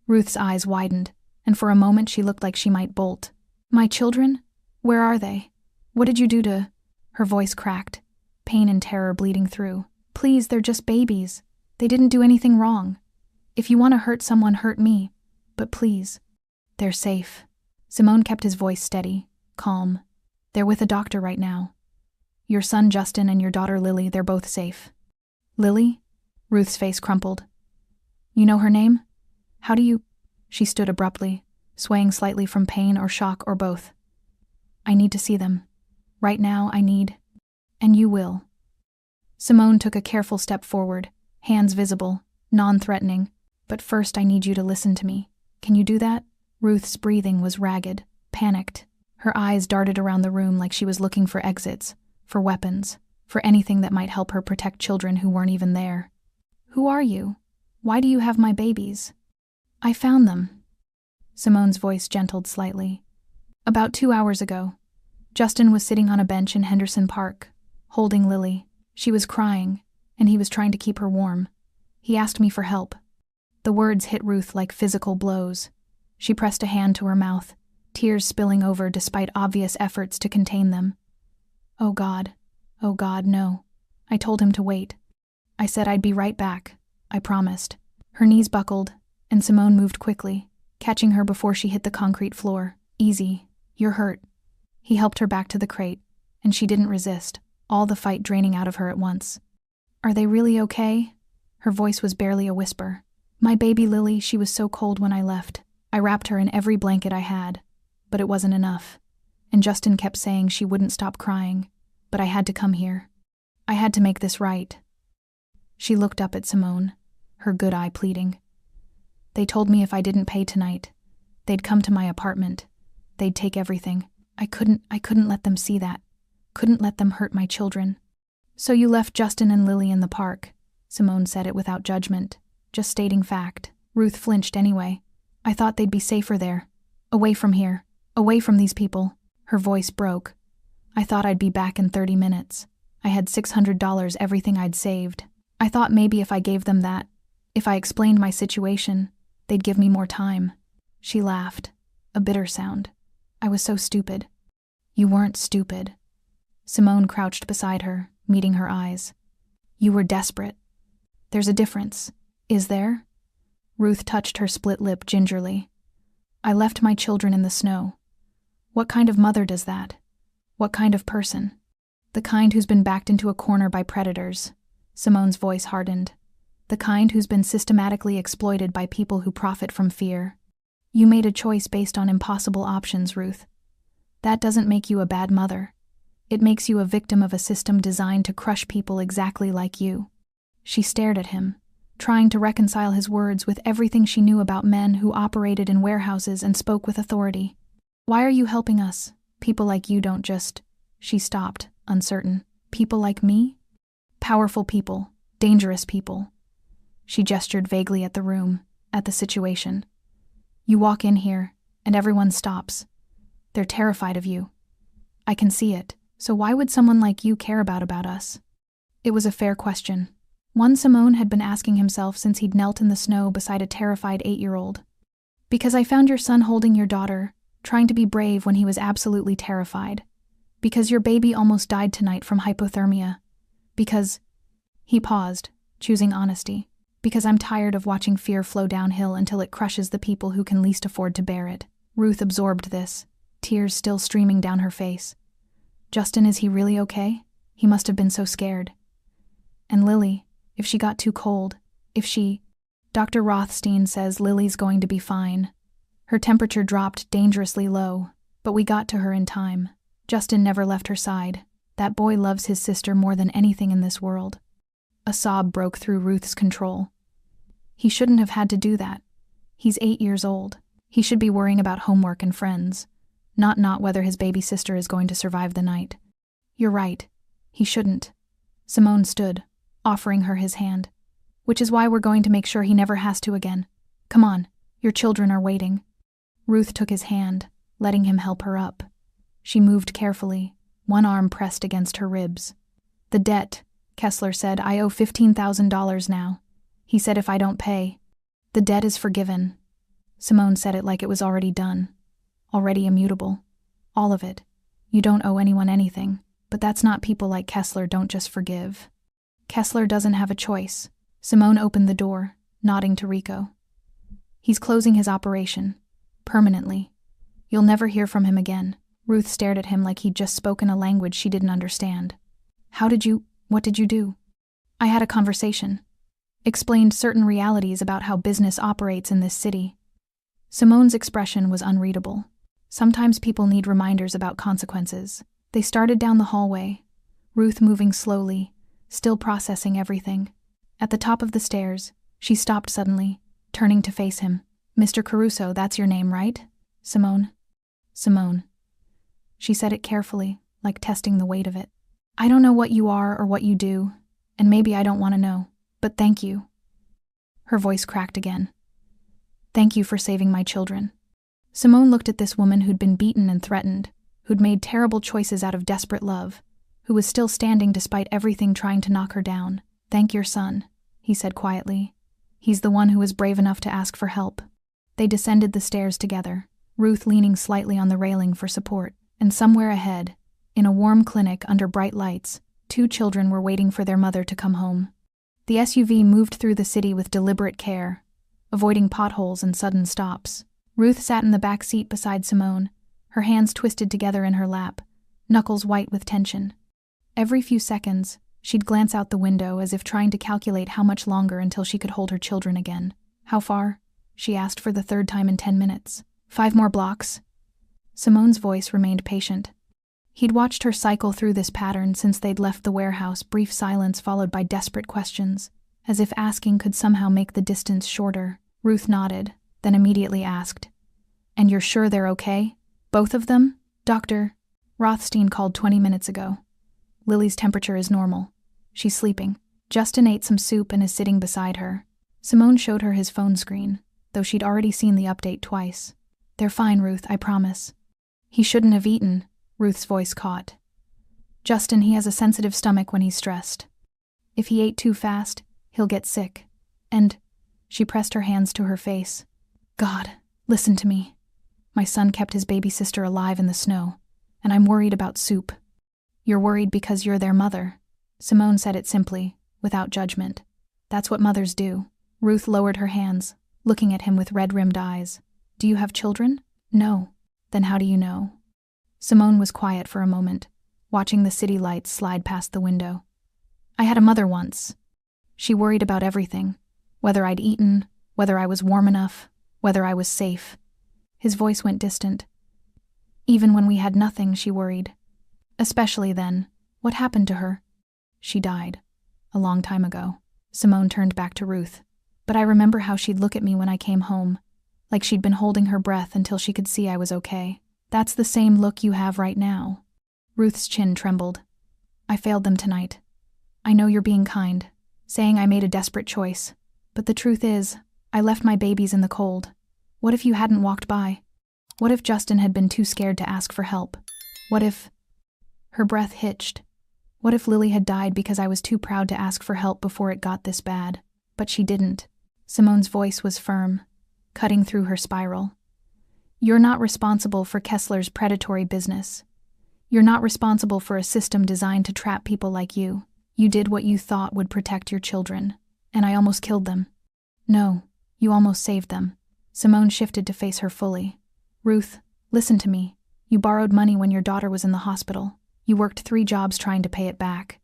Ruth's eyes widened, and for a moment she looked like she might bolt. My children? Where are they? What did you do to… Her voice cracked, pain and terror bleeding through. Please, they're just babies. They didn't do anything wrong. If you want to hurt someone, hurt me. But please. They're safe. Simone kept his voice steady, calm. They're with a doctor right now. Your son Justin and your daughter Lily, they're both safe. Lily? Ruth's face crumpled. You know her name? How do you… She stood abruptly, swaying slightly from pain or shock or both. I need to see them. Right now, I need. And you will. Simone took a careful step forward, hands visible, non-threatening. But first I need you to listen to me. Can you do that? Ruth's breathing was ragged, panicked. Her eyes darted around the room like she was looking for exits, for weapons, for anything that might help her protect children who weren't even there. Who are you? Why do you have my babies? I found them. Simone's voice gentled slightly. About 2 hours ago, Justin was sitting on a bench in Henderson Park, holding Lily. She was crying, and he was trying to keep her warm. He asked me for help. The words hit Ruth like physical blows. She pressed a hand to her mouth, tears spilling over despite obvious efforts to contain them. Oh God, no. I told him to wait. I said I'd be right back. I promised. Her knees buckled, and Simone moved quickly, catching her before she hit the concrete floor. Easy, you're hurt. He helped her back to the crate, and she didn't resist, all the fight draining out of her at once. Are they really okay? Her voice was barely a whisper. My baby Lily, she was so cold when I left. I wrapped her in every blanket I had, but it wasn't enough. And Justin kept saying she wouldn't stop crying, but I had to come here. I had to make this right. She looked up at Simone, her good eye pleading. They told me if I didn't pay tonight, they'd come to my apartment. They'd take everything. I couldn't let them see that. Couldn't let them hurt my children. So you left Justin and Lily in the park. Simone said it without judgment, just stating fact. Ruth flinched anyway. I thought they'd be safer there. Away from here. Away from these people. Her voice broke. I thought I'd be back in 30 minutes. I had $600, everything I'd saved. I thought maybe if I gave them that, if I explained my situation, they'd give me more time. She laughed, a bitter sound. I was so stupid. You weren't stupid. Simone crouched beside her, meeting her eyes. You were desperate. There's a difference. Is there? Ruth touched her split lip gingerly. I left my children in the snow. What kind of mother does that? What kind of person? The kind who's been backed into a corner by predators. Simone's voice hardened. The kind who's been systematically exploited by people who profit from fear. You made a choice based on impossible options, Ruth. That doesn't make you a bad mother. It makes you a victim of a system designed to crush people exactly like you. She stared at him, trying to reconcile his words with everything she knew about men who operated in warehouses and spoke with authority. Why are you helping us? People like you don't just... She stopped, uncertain. People like me? Powerful people, dangerous people. She gestured vaguely at the room, at the situation. You walk in here, and everyone stops. They're terrified of you. I can see it, so why would someone like you care about us? It was a fair question. One Simone had been asking himself since he'd knelt in the snow beside a terrified 8-year-old. Because I found your son holding your daughter, trying to be brave when he was absolutely terrified. Because your baby almost died tonight from hypothermia. Because... He paused, choosing honesty. Because I'm tired of watching fear flow downhill until it crushes the people who can least afford to bear it. Ruth absorbed this, tears still streaming down her face. Justin, is he really okay? He must have been so scared. And Lily, if she got too cold, if she... Dr. Rothstein says Lily's going to be fine. Her temperature dropped dangerously low, but we got to her in time. Justin never left her side. That boy loves his sister more than anything in this world. A sob broke through Ruth's control. He shouldn't have had to do that. He's 8 years old. He should be worrying about homework and friends, not whether his baby sister is going to survive the night. You're right. He shouldn't. Simone stood, offering her his hand. Which is why we're going to make sure he never has to again. Come on, your children are waiting. Ruth took his hand, letting him help her up. She moved carefully, one arm pressed against her ribs. The debt, Kessler said, I owe $15,000 now. He said if I don't pay, the debt is forgiven. Simone said it like it was already done, already immutable. All of it. You don't owe anyone anything, but that's not people like Kessler don't just forgive. Kessler doesn't have a choice. Simone opened the door, nodding to Rico. He's closing his operation. Permanently. You'll never hear from him again. Ruth stared at him like he'd just spoken a language she didn't understand. What did you do? I had a conversation. Explained certain realities about how business operates in this city. Simone's expression was unreadable. Sometimes people need reminders about consequences. They started down the hallway, Ruth moving slowly, still processing everything. At the top of the stairs, she stopped suddenly, turning to face him. "Mr. Caruso, that's your name, right?" "Simone." "Simone." She said it carefully, like testing the weight of it. "I don't know what you are or what you do, and maybe I don't want to know, but thank you." Her voice cracked again. "Thank you for saving my children." Simone looked at this woman who'd been beaten and threatened, who'd made terrible choices out of desperate love, who was still standing despite everything trying to knock her down. "Thank your son," he said quietly. "He's the one who was brave enough to ask for help." They descended the stairs together, Ruth leaning slightly on the railing for support, and somewhere ahead, in a warm clinic under bright lights, 2 children were waiting for their mother to come home. The SUV moved through the city with deliberate care, avoiding potholes and sudden stops. Ruth sat in the back seat beside Simone, her hands twisted together in her lap, knuckles white with tension. Every few seconds, she'd glance out the window as if trying to calculate how much longer until she could hold her children again. "How far?" she asked for the 3rd time in 10 minutes. 5 more blocks." Simone's voice remained patient. He'd watched her cycle through this pattern since they'd left the warehouse, brief silence followed by desperate questions, as if asking could somehow make the distance shorter. Ruth nodded, then immediately asked, "And you're sure they're okay? Both of them?" "Dr. Rothstein called 20 minutes ago. Lily's temperature is normal. She's sleeping. Justin ate some soup and is sitting beside her." Simone showed her his phone screen, though she'd already seen the update twice. "They're fine, Ruth, I promise." "He shouldn't have eaten," Ruth's voice caught. "Justin, he has a sensitive stomach when he's stressed. If he ate too fast, he'll get sick. And," she pressed her hands to her face, "God, listen to me. My son kept his baby sister alive in the snow, and I'm worried about soup." "You're worried because you're their mother." Simone said it simply, without judgment. "That's what mothers do." Ruth lowered her hands, looking at him with red-rimmed eyes. "Do you have children?" "No." "Then how do you know?" Simone was quiet for a moment, watching the city lights slide past the window. "I had a mother once. She worried about everything, whether I'd eaten, whether I was warm enough, whether I was safe." His voice went distant. "Even when we had nothing, she worried. Especially then. What happened to her?" "She died. A long time ago." Simone turned back to Ruth. "But I remember how she'd look at me when I came home, like she'd been holding her breath until she could see I was okay. That's the same look you have right now." Ruth's chin trembled. "I failed them tonight. I know you're being kind, saying I made a desperate choice. But the truth is, I left my babies in the cold. What if you hadn't walked by? What if Justin had been too scared to ask for help? What if—" Her breath hitched. "What if Lily had died because I was too proud to ask for help before it got this bad? But she didn't." Simone's voice was firm, cutting through her spiral. "You're not responsible for Kessler's predatory business. You're not responsible for a system designed to trap people like you. You did what you thought would protect your children, and I almost killed them." "No, you almost saved them." Simone shifted to face her fully. "Ruth, listen to me. You borrowed money when your daughter was in the hospital. You worked 3 jobs trying to pay it back.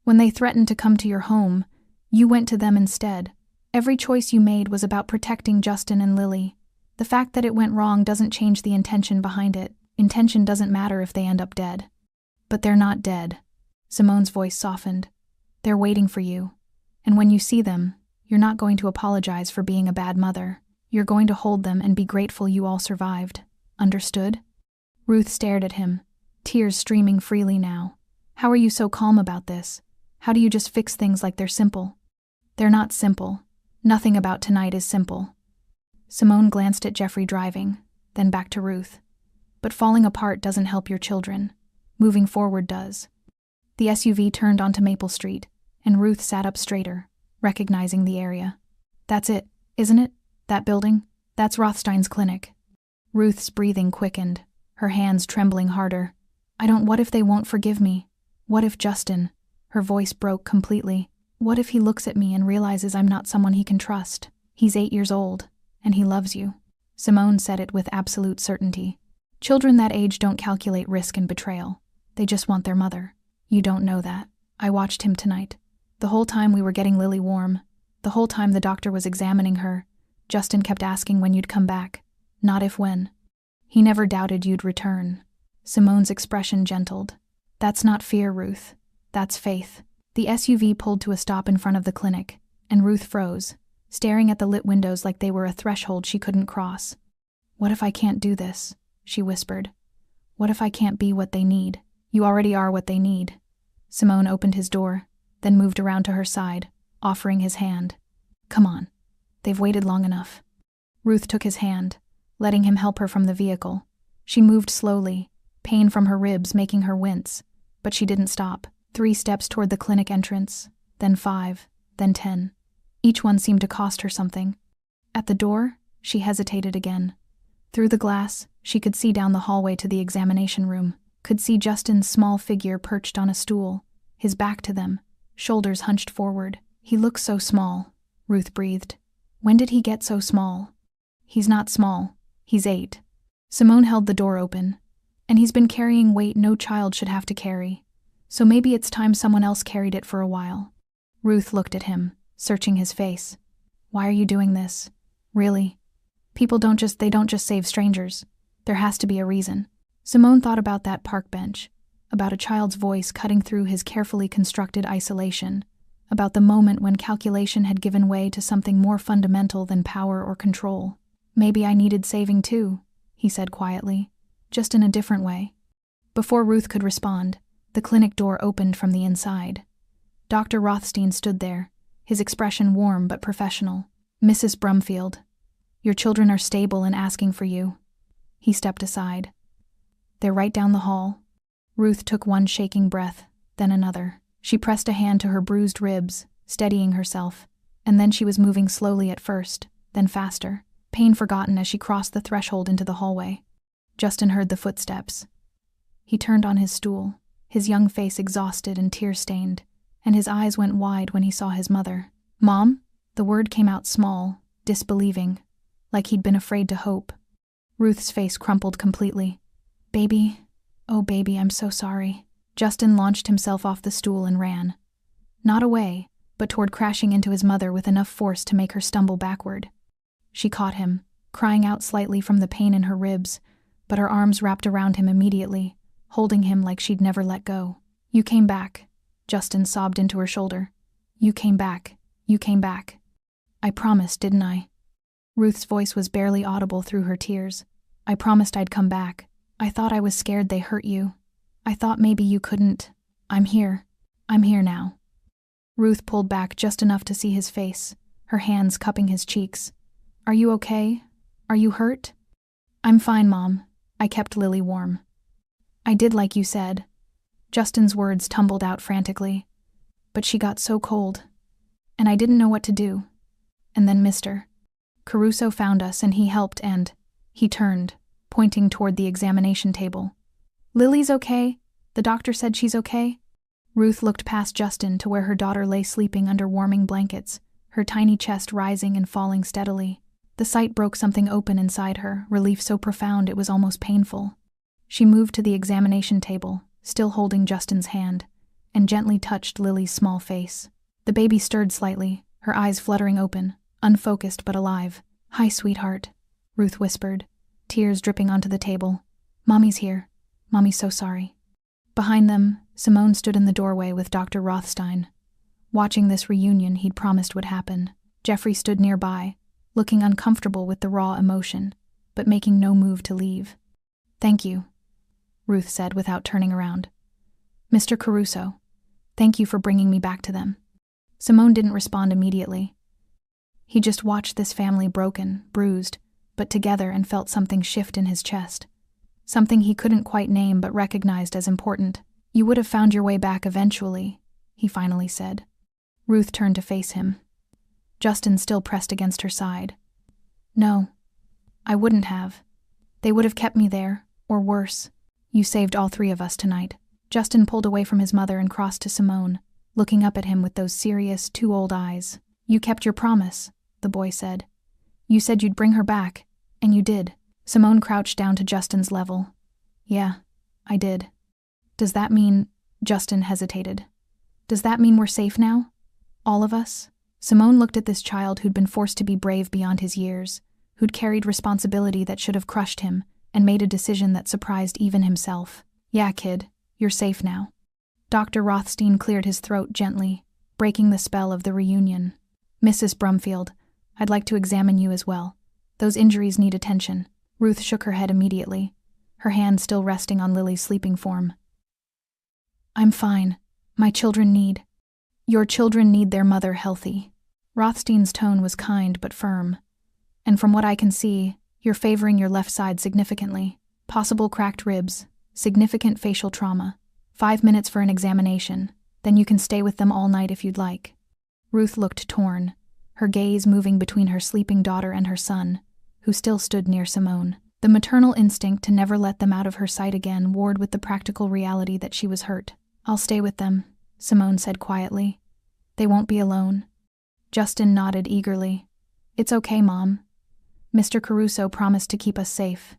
When they threatened to come to your home, you went to them instead. Every choice you made was about protecting Justin and Lily. The fact that it went wrong doesn't change the intention behind it. Intention doesn't matter if they end up dead." "But they're not dead." Simone's voice softened. "They're waiting for you. And when you see them, you're not going to apologize for being a bad mother. You're going to hold them and be grateful you all survived. Understood?" Ruth stared at him, tears streaming freely now. "How are you so calm about this? How do you just fix things like they're simple?" "They're not simple. Nothing about tonight is simple." Simone glanced at Jeffrey driving, then back to Ruth. "But falling apart doesn't help your children. Moving forward does." The SUV turned onto Maple Street, and Ruth sat up straighter, recognizing the area. "That's it, isn't it? That building? That's Rothstein's clinic." Ruth's breathing quickened, her hands trembling harder. What if they won't forgive me? What if Justin?" Her voice broke completely. "What if he looks at me and realizes I'm not someone he can trust? He's 8 years old, and he loves you." Simone said it with absolute certainty. "Children that age don't calculate risk and betrayal. They just want their mother. You don't know that. I watched him tonight. The whole time we were getting Lily warm, the whole time the doctor was examining her, Justin kept asking when you'd come back. Not if when. He never doubted you'd return. Simone's expression gentled. That's not fear, Ruth. That's faith. The SUV pulled to a stop in front of the clinic, and Ruth froze, staring at the lit windows like they were a threshold she couldn't cross. What if I can't do this? She whispered. What if I can't be what they need? You already are what they need. Simone opened his door, then moved around to her side, offering his hand. Come on. They've waited long enough. Ruth took his hand, letting him help her from the vehicle. She moved slowly, pain from her ribs making her wince, but she didn't stop. 3 steps toward the clinic entrance, then 5, then 10. Each one seemed to cost her something. At the door, she hesitated again. Through the glass, she could see down the hallway to the examination room, could see Justin's small figure perched on a stool, his back to them, shoulders hunched forward. He looks so small, Ruth breathed. When did he get so small? He's not small. He's 8. Simone held the door open. And he's been carrying weight no child should have to carry. So maybe it's time someone else carried it for a while. Ruth looked at him, searching his face. Why are you doing this? Really? People don't just save strangers. There has to be a reason. Simone thought about that park bench, about a child's voice cutting through his carefully constructed isolation, about the moment when calculation had given way to something more fundamental than power or control. Maybe I needed saving too, he said quietly, just in a different way. Before Ruth could respond, the clinic door opened from the inside. Dr. Rothstein stood there, his expression warm but professional. Mrs. Brumfield, your children are stable and asking for you. He stepped aside. They're right down the hall. Ruth took one shaking breath, then another. She pressed a hand to her bruised ribs, steadying herself, and then she was moving slowly at first, then faster, pain forgotten as she crossed the threshold into the hallway. Justin heard the footsteps. He turned on his stool, his young face exhausted and tear-stained, and his eyes went wide when he saw his mother. Mom? The word came out small, disbelieving, like he'd been afraid to hope. Ruth's face crumpled completely. Baby, oh baby, I'm so sorry. Justin launched himself off the stool and ran. Not away, but toward crashing into his mother with enough force to make her stumble backward. She caught him, crying out slightly from the pain in her ribs, but her arms wrapped around him immediately, holding him like she'd never let go. You came back, Justin sobbed into her shoulder. You came back. You came back. I promised, didn't I? Ruth's voice was barely audible through her tears. I promised I'd come back. I thought I was scared they hurt you. I thought maybe you couldn't. I'm here. I'm here now. Ruth pulled back just enough to see his face, her hands cupping his cheeks. Are you okay? Are you hurt? I'm fine, Mom. I kept Lily warm. I did like you said. Justin's words tumbled out frantically. But she got so cold. And I didn't know what to do. And then Mr. Caruso found us and he helped and he turned, pointing toward the examination table. Lily's okay? The doctor said she's okay? Ruth looked past Justin to where her daughter lay sleeping under warming blankets, her tiny chest rising and falling steadily. The sight broke something open inside her, relief so profound it was almost painful. She moved to the examination table, still holding Justin's hand, and gently touched Lily's small face. The baby stirred slightly, her eyes fluttering open, unfocused but alive. Hi, sweetheart, Ruth whispered, tears dripping onto the table. Mommy's here. Mommy's so sorry. Behind them, Simone stood in the doorway with Dr. Rothstein, watching this reunion he'd promised would happen. Jeffrey stood nearby, looking uncomfortable with the raw emotion, but making no move to leave. Thank you, Ruth said without turning around. Mr. Caruso, thank you for bringing me back to them. Simone didn't respond immediately. He just watched this family broken, bruised, but together and felt something shift in his chest. Something he couldn't quite name but recognized as important. You would have found your way back eventually, he finally said. Ruth turned to face him. Justin still pressed against her side. No, I wouldn't have. They would have kept me there, or worse. You saved all 3 of us tonight. Justin pulled away from his mother and crossed to Simone, looking up at him with those serious, too old eyes. You kept your promise, the boy said. You said you'd bring her back, and you did. Simone crouched down to Justin's level. Yeah, I did. Does that mean... Justin hesitated. Does that mean we're safe now? All of us? Simone looked at this child who'd been forced to be brave beyond his years, who'd carried responsibility that should have crushed him and made a decision that surprised even himself. "Yeah, kid, you're safe now." Dr. Rothstein cleared his throat gently, breaking the spell of the reunion. "Mrs. Brumfield, I'd like to examine you as well. Those injuries need attention." Ruth shook her head immediately, her hand still resting on Lily's sleeping form. "I'm fine. My children need—" "Your children need their mother healthy." Rothstein's tone was kind but firm. "And from what I can see, you're favoring your left side significantly. Possible cracked ribs, significant facial trauma. 5 minutes for an examination, then you can stay with them all night if you'd like." Ruth looked torn, her gaze moving between her sleeping daughter and her son, who still stood near Simone. The maternal instinct to never let them out of her sight again warred with the practical reality that she was hurt. "I'll stay with them," Simone said quietly. "They won't be alone." Justin nodded eagerly. "It's okay, Mom. Mr. Caruso promised to keep us safe.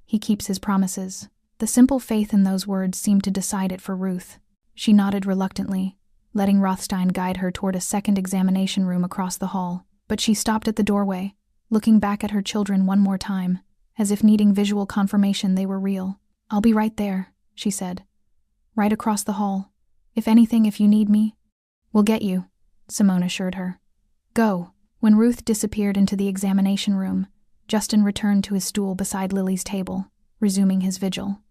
He keeps his promises." The simple faith in those words seemed to decide it for Ruth. She nodded reluctantly, letting Rothstein guide her toward a second examination room across the hall. But she stopped at the doorway, looking back at her children one more time, as if needing visual confirmation they were real. "I'll be right there," she said. "Right across the hall. If you need me." "We'll get you," Simone assured her. "Go." When Ruth disappeared into the examination room, Justin returned to his stool beside Lily's table, resuming his vigil.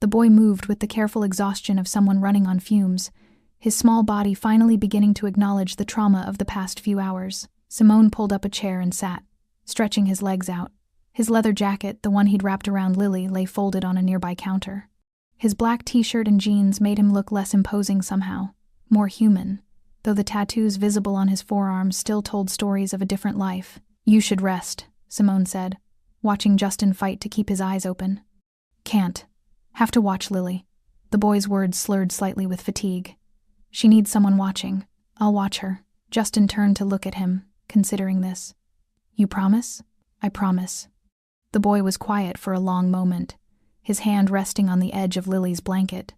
The boy moved with the careful exhaustion of someone running on fumes, his small body finally beginning to acknowledge the trauma of the past few hours. Simone pulled up a chair and sat, stretching his legs out. His leather jacket, the one he'd wrapped around Lily, lay folded on a nearby counter. His black t-shirt and jeans made him look less imposing somehow, more human, though the tattoos visible on his forearms still told stories of a different life. "You should rest," Simone said, watching Justin fight to keep his eyes open. "Can't. Have to watch Lily." The boy's words slurred slightly with fatigue. "She needs someone watching. I'll watch her." Justin turned to look at him, considering this. "You promise?" "I promise." The boy was quiet for a long moment, his hand resting on the edge of Lily's blanket.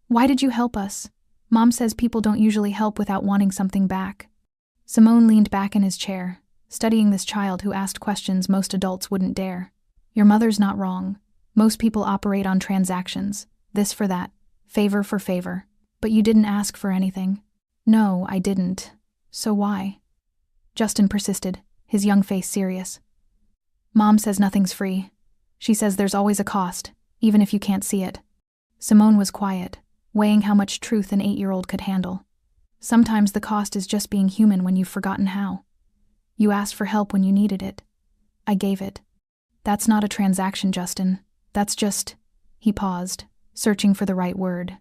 "Why did you help us? Mom says people don't usually help without wanting something back." Simone leaned back in his chair, studying this child who asked questions most adults wouldn't dare. "Your mother's not wrong. Most people operate on transactions, this for that, favor for favor. But you didn't ask for anything." "No, I didn't. So why?" Justin persisted, his young face serious. "Mom says nothing's free. She says there's always a cost, even if you can't see it." Simone was quiet, weighing how much truth an 8-year-old could handle. "Sometimes the cost is just being human when you've forgotten how. You asked for help when you needed it. I gave it. That's not a transaction, Justin. That's just—" He paused, searching for the right word.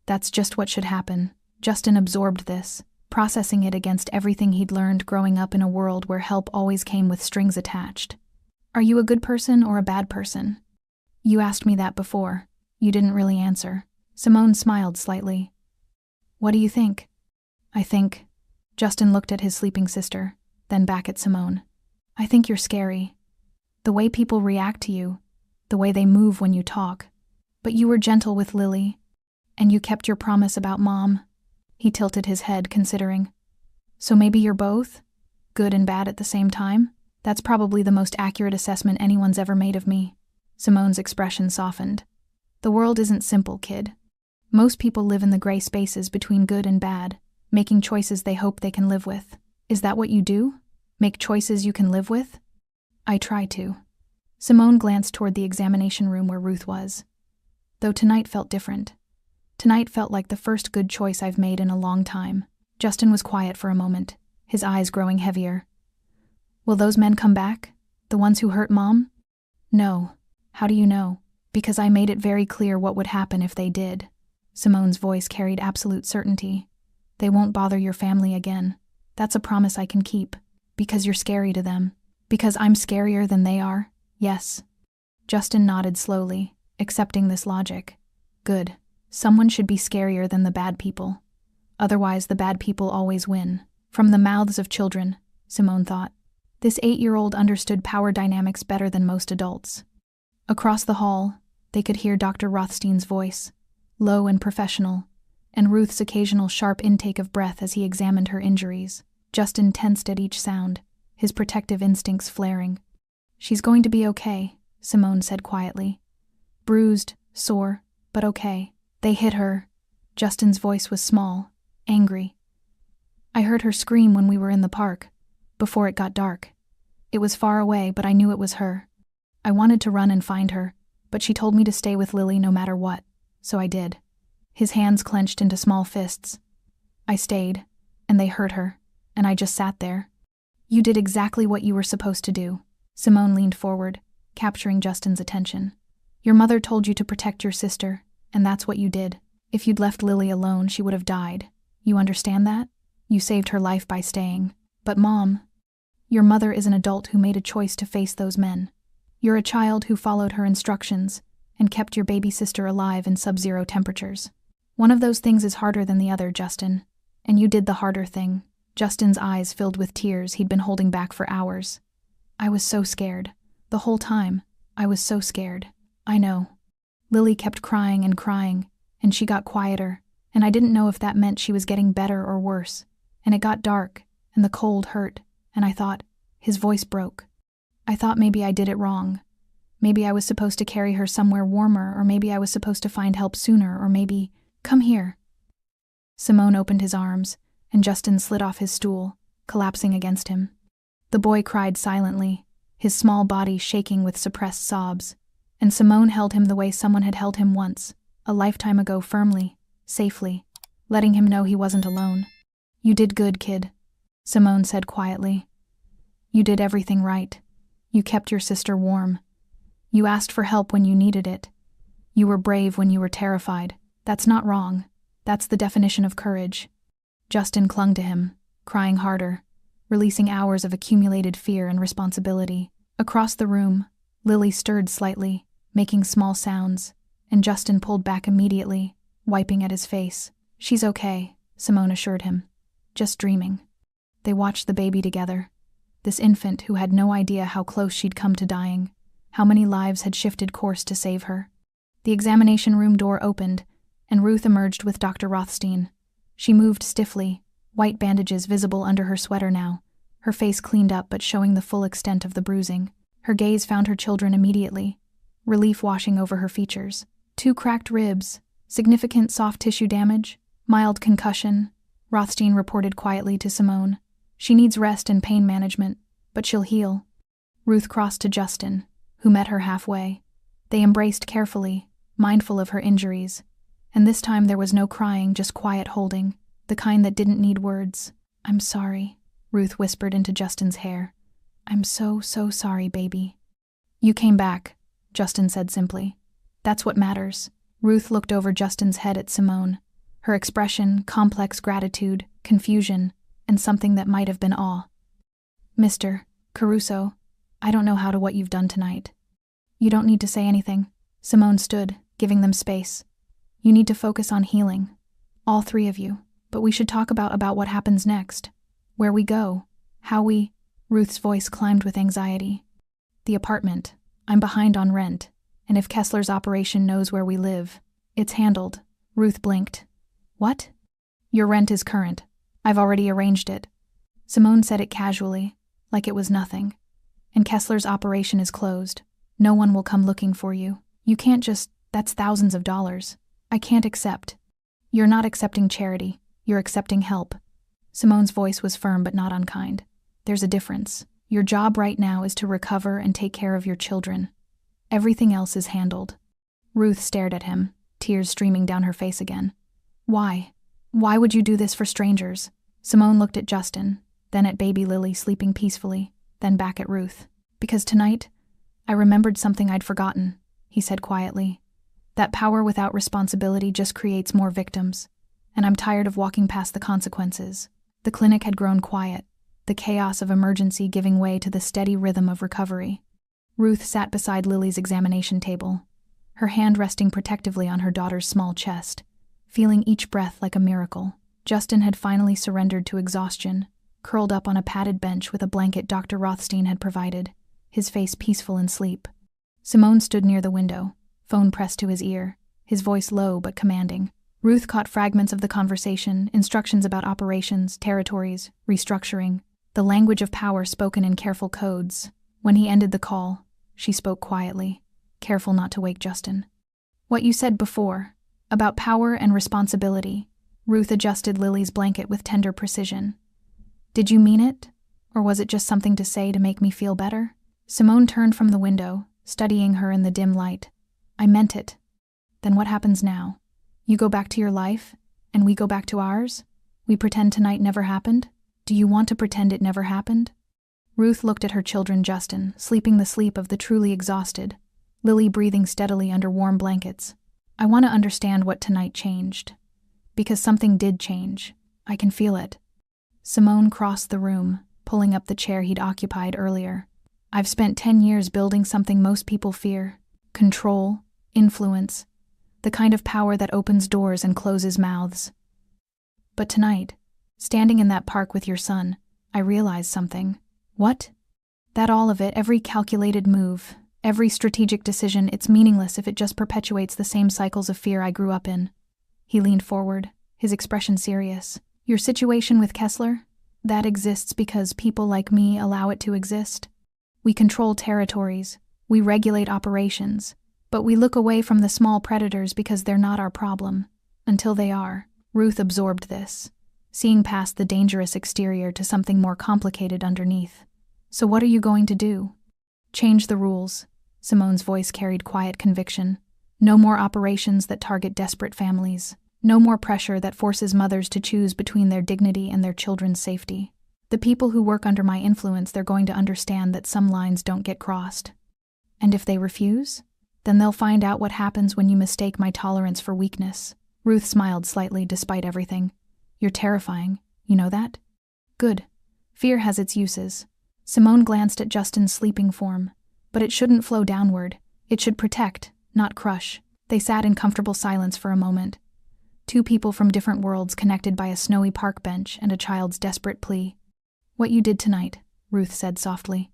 "That's just what should happen." Justin absorbed this, processing it against everything he'd learned growing up in a world where help always came with strings attached. "Are you a good person or a bad person?" "You asked me that before. You didn't really answer." Simone smiled slightly. "What do you think?" "I think—" Justin looked at his sleeping sister, then back at Simone. "I think you're scary. The way people react to you, the way they move when you talk. But you were gentle with Lily, and you kept your promise about Mom." He tilted his head, considering. "So maybe you're both? Good and bad at the same time? That's probably the most accurate assessment anyone's ever made of me." Simone's expression softened. "The world isn't simple, kid. Most people live in the gray spaces between good and bad, making choices they hope they can live with. Is that what you do? Make choices you can live with?" "I try to." Simone glanced toward the examination room where Ruth was. "Though tonight felt different. Tonight felt like the first good choice I've made in a long time." Justin was quiet for a moment, his eyes growing heavier. "Will those men come back? The ones who hurt Mom?" "No." "How do you know?" "Because I made it very clear what would happen if they did." Simone's voice carried absolute certainty. "They won't bother your family again. That's a promise I can keep. Because you're scary to them. Because I'm scarier than they are? Yes." Justin nodded slowly, accepting this logic. "Good. Someone should be scarier than the bad people. Otherwise, the bad people always win." From the mouths of children, Simone thought. This 8-year-old understood power dynamics better than most adults. Across the hall, they could hear Dr. Rothstein's voice, low and professional, and Ruth's occasional sharp intake of breath as he examined her injuries. Justin tensed at each sound, his protective instincts flaring. She's going to be okay, Simone said quietly. Bruised, sore, but okay. They hit her. Justin's voice was small, angry. I heard her scream when we were in the park, before it got dark. It was far away, but I knew it was her. I wanted to run and find her, but she told me to stay with Lily no matter what, so I did. His hands clenched into small fists. I stayed, and they hurt her, and I just sat there. You did exactly what you were supposed to do. Simone leaned forward, capturing Justin's attention. Your mother told you to protect your sister, and that's what you did. If you'd left Lily alone, she would have died. You understand that? You saved her life by staying. But Mom, your mother is an adult who made a choice to face those men. You're a child who followed her instructions and kept your baby sister alive in sub-zero temperatures. One of those things is harder than the other, Justin. And you did the harder thing. Justin's eyes filled with tears he'd been holding back for hours. I was so scared. The whole time, I was so scared. I know. Lily kept crying, and she got quieter, and I didn't know if that meant she was getting better or worse. And it got dark, and the cold hurt, and I thought, his voice broke. I thought maybe I did it wrong. Maybe I was supposed to carry her somewhere warmer, or maybe I was supposed to find help sooner, or maybe, come here. Simone opened his arms, and Justin slid off his stool, collapsing against him. The boy cried silently, his small body shaking with suppressed sobs, and Simone held him the way someone had held him once, a lifetime ago, firmly, safely, letting him know he wasn't alone. You did good, kid, Simone said quietly. You did everything right. You kept your sister warm. You asked for help when you needed it. You were brave when you were terrified. That's not wrong. That's the definition of courage. Justin clung to him, crying harder, releasing hours of accumulated fear and responsibility. Across the room, Lily stirred slightly, making small sounds, and Justin pulled back immediately, wiping at his face. She's okay, Simone assured him. Just dreaming. They watched the baby together. This infant who had no idea how close she'd come to dying, how many lives had shifted course to save her. The examination room door opened, and Ruth emerged with Dr. Rothstein. She moved stiffly, white bandages visible under her sweater now, her face cleaned up but showing the full extent of the bruising. Her gaze found her children immediately, relief washing over her features. 2 cracked ribs, significant soft tissue damage, mild concussion, Rothstein reported quietly to Simone. She needs rest and pain management, but she'll heal. Ruth crossed to Justin, who met her halfway. They embraced carefully, mindful of her injuries. And this time there was no crying, just quiet holding, the kind that didn't need words. I'm sorry, Ruth whispered into Justin's hair. I'm so sorry, baby. You came back, Justin said simply. That's what matters. Ruth looked over Justin's head at Simone, her expression complex gratitude, confusion, and something that might have been awe. Mr. Caruso, I don't know how to what you've done tonight. You don't need to say anything. Simone stood, giving them space. You need to focus on healing. All 3 of you. But we should talk about what happens next. Where we go. How we... Ruth's voice climbed with anxiety. The apartment. I'm behind on rent. And if Kessler's operation knows where we live, it's handled. Ruth blinked. What? Your rent is current. I've already arranged it. Simone said it casually, like it was nothing. And Kessler's operation is closed. No one will come looking for you. You can't just... That's thousands of dollars. I can't accept. You're not accepting charity. You're accepting help. Simone's voice was firm but not unkind. There's a difference. Your job right now is to recover and take care of your children. Everything else is handled. Ruth stared at him, tears streaming down her face again. Why? Why would you do this for strangers? Simone looked at Justin, then at baby Lily sleeping peacefully, then back at Ruth. Because tonight, I remembered something I'd forgotten, he said quietly. That power without responsibility just creates more victims, and I'm tired of walking past the consequences. The clinic had grown quiet, the chaos of emergency giving way to the steady rhythm of recovery. Ruth sat beside Lily's examination table, her hand resting protectively on her daughter's small chest, feeling each breath like a miracle. Justin had finally surrendered to exhaustion, curled up on a padded bench with a blanket Dr. Rothstein had provided, his face peaceful in sleep. Simone stood near the window, phone pressed to his ear, his voice low but commanding. Ruth caught fragments of the conversation, instructions about operations, territories, restructuring, the language of power spoken in careful codes. When he ended the call, she spoke quietly, careful not to wake Justin. What you said before, about power and responsibility. Ruth adjusted Lily's blanket with tender precision. Did you mean it? Or was it just something to say to make me feel better? Simone turned from the window, studying her in the dim light. I meant it. Then what happens now? You go back to your life, and we go back to ours? We pretend tonight never happened? Do you want to pretend it never happened? Ruth looked at her children, Justin, sleeping the sleep of the truly exhausted, Lily breathing steadily under warm blankets. I want to understand what tonight changed. Because something did change. I can feel it. Simone crossed the room, pulling up the chair he'd occupied earlier. I've spent 10 years building something most people fear. Control, influence, the kind of power that opens doors and closes mouths. But tonight, standing in that park with your son, I realized something. What? That all of it, every calculated move, every strategic decision, it's meaningless if it just perpetuates the same cycles of fear I grew up in. He leaned forward, his expression serious. Your situation with Kessler? That exists because people like me allow it to exist. We control territories, we regulate operations, but we look away from the small predators because they're not our problem. Until they are. Ruth absorbed this, seeing past the dangerous exterior to something more complicated underneath. So what are you going to do? Change the rules. Simone's voice carried quiet conviction. No more operations that target desperate families. No more pressure that forces mothers to choose between their dignity and their children's safety. The people who work under my influence, they're going to understand that some lines don't get crossed. And if they refuse? Then they'll find out what happens when you mistake my tolerance for weakness. Ruth smiled slightly despite everything. You're terrifying, you know that? Good. Fear has its uses. Simone glanced at Justin's sleeping form. But it shouldn't flow downward. It should protect, not crush. They sat in comfortable silence for a moment. Two people from different worlds connected by a snowy park bench and a child's desperate plea. What you did tonight, Ruth said softly.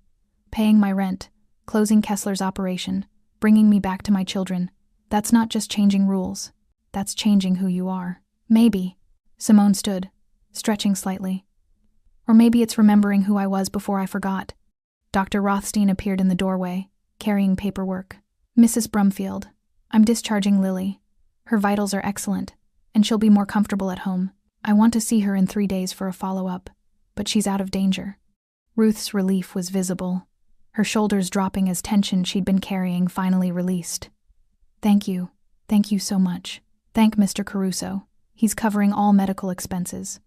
Paying my rent, closing Kessler's operation, bringing me back to my children. That's not just changing rules. That's changing who you are. Maybe. Simone stood, stretching slightly. Or maybe it's remembering who I was before I forgot. Dr. Rothstein appeared in the doorway, carrying paperwork. Mrs. Brumfield, I'm discharging Lily. Her vitals are excellent, and she'll be more comfortable at home. I want to see her in 3 days for a follow-up, but she's out of danger. Ruth's relief was visible, her shoulders dropping as tension she'd been carrying finally released. Thank you so much. Thank Mr. Caruso. He's covering all medical expenses.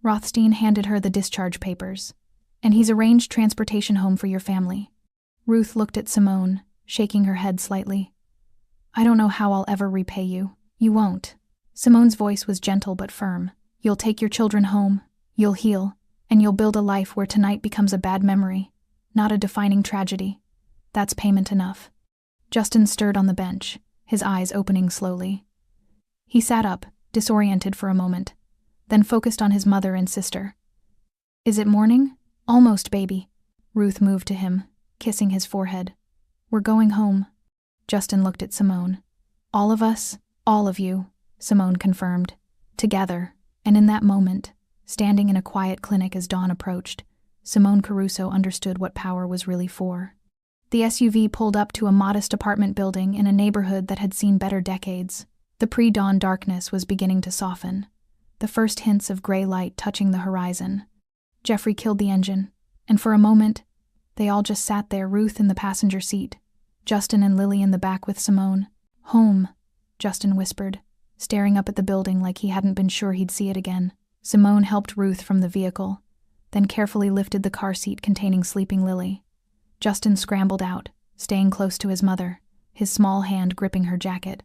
Rothstein handed her the discharge papers. And he's arranged transportation home for your family. Ruth looked at Simone, shaking her head slightly. I don't know how I'll ever repay you. You won't. Simone's voice was gentle but firm. You'll take your children home, you'll heal, and you'll build a life where tonight becomes a bad memory, not a defining tragedy. That's payment enough. Justin stirred on the bench, his eyes opening slowly. He sat up, disoriented for a moment, then focused on his mother and sister. Is it morning? Almost, baby. Ruth moved to him, kissing his forehead. We're going home. Justin looked at Simone. All of us, all of you, Simone confirmed. Together, and in that moment, standing in a quiet clinic as dawn approached, Simone Caruso understood what power was really for. The SUV pulled up to a modest apartment building in a neighborhood that had seen better decades. The pre-dawn darkness was beginning to soften, the first hints of gray light touching the horizon. Jeffrey killed the engine, and for a moment, they all just sat there, Ruth in the passenger seat, Justin and Lily in the back with Simone. Home, Justin whispered, staring up at the building like he hadn't been sure he'd see it again. Simone helped Ruth from the vehicle, then carefully lifted the car seat containing sleeping Lily. Justin scrambled out, staying close to his mother, his small hand gripping her jacket.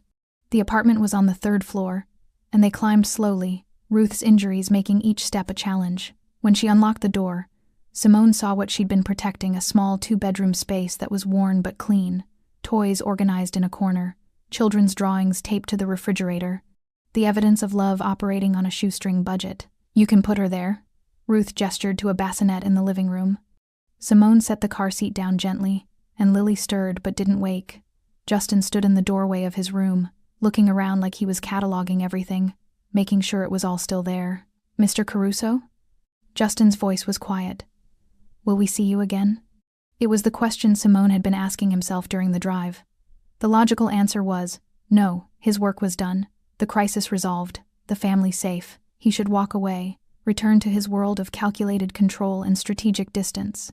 The apartment was on the 3rd floor, and they climbed slowly, Ruth's injuries making each step a challenge. When she unlocked the door, Simone saw what she'd been protecting, a small 2-bedroom space that was worn but clean, toys organized in a corner, children's drawings taped to the refrigerator, the evidence of love operating on a shoestring budget. You can put her there. Ruth gestured to a bassinet in the living room. Simone set the car seat down gently, and Lily stirred but didn't wake. Justin stood in the doorway of his room, looking around like he was cataloging everything, making sure it was all still there. Mr. Caruso? Justin's voice was quiet. Will we see you again? It was the question Simone had been asking himself during the drive. The logical answer was, no, his work was done, the crisis resolved, the family safe. He should walk away, return to his world of calculated control and strategic distance.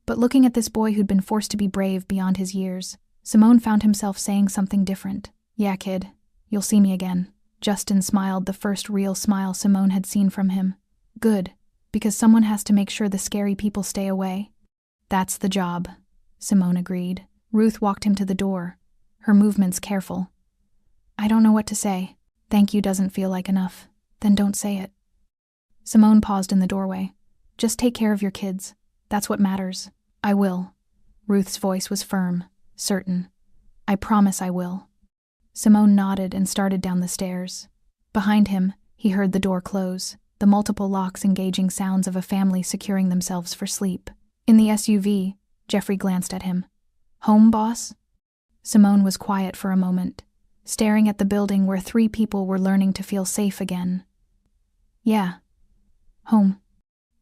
But looking at this boy who'd been forced to be brave beyond his years, Simone found himself saying something different. Yeah, kid, you'll see me again. Justin smiled, the first real smile Simone had seen from him. Good, because someone has to make sure the scary people stay away. That's the job, Simone agreed. Ruth walked him to the door, her movements careful. I don't know what to say. Thank you doesn't feel like enough. Then don't say it. Simone paused in the doorway. Just take care of your kids. That's what matters. I will. Ruth's voice was firm, certain. I promise I will. Simone nodded and started down the stairs. Behind him, he heard the door close, the multiple locks engaging sounds of a family securing themselves for sleep. In the SUV, Jeffrey glanced at him. Home, boss? Simone was quiet for a moment, staring at the building where 3 people were learning to feel safe again. Yeah. Home.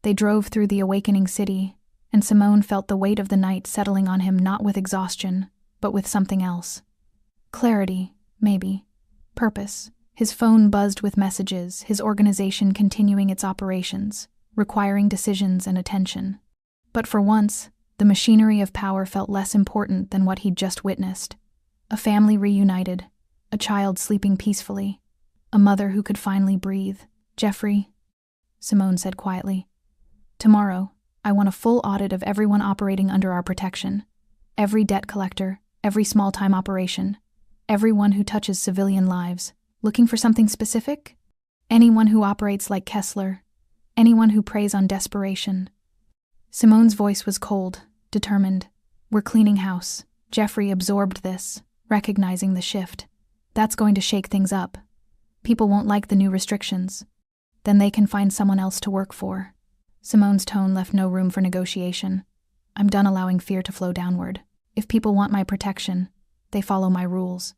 They drove through the awakening city, and Simone felt the weight of the night settling on him, not with exhaustion, but with something else. Clarity, maybe. Purpose. His phone buzzed with messages, his organization continuing its operations, requiring decisions and attention. But for once, the machinery of power felt less important than what he'd just witnessed. A family reunited, a child sleeping peacefully, a mother who could finally breathe. Jeffrey, Simone said quietly, tomorrow, I want a full audit of everyone operating under our protection. Every debt collector, every small-time operation, everyone who touches civilian lives. Looking for something specific? Anyone who operates like Kessler. Anyone who preys on desperation. Simone's voice was cold, determined. We're cleaning house. Jeffrey absorbed this, recognizing the shift. That's going to shake things up. People won't like the new restrictions. Then they can find someone else to work for. Simone's tone left no room for negotiation. I'm done allowing fear to flow downward. If people want my protection, they follow my rules.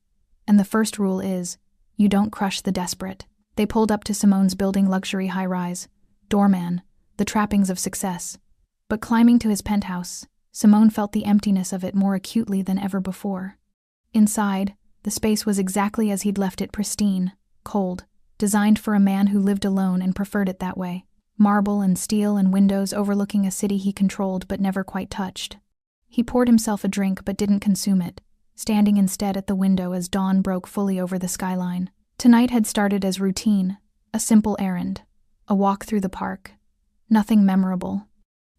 And the first rule is, you don't crush the desperate. They pulled up to Simone's building luxury high-rise. Doorman, the trappings of success. But climbing to his penthouse, Simone felt the emptiness of it more acutely than ever before. Inside, the space was exactly as he'd left it, pristine, cold, designed for a man who lived alone and preferred it that way. Marble and steel and windows overlooking a city he controlled but never quite touched. He poured himself a drink but didn't consume it, standing instead at the window as dawn broke fully over the skyline. Tonight had started as routine, a simple errand, a walk through the park. Nothing memorable.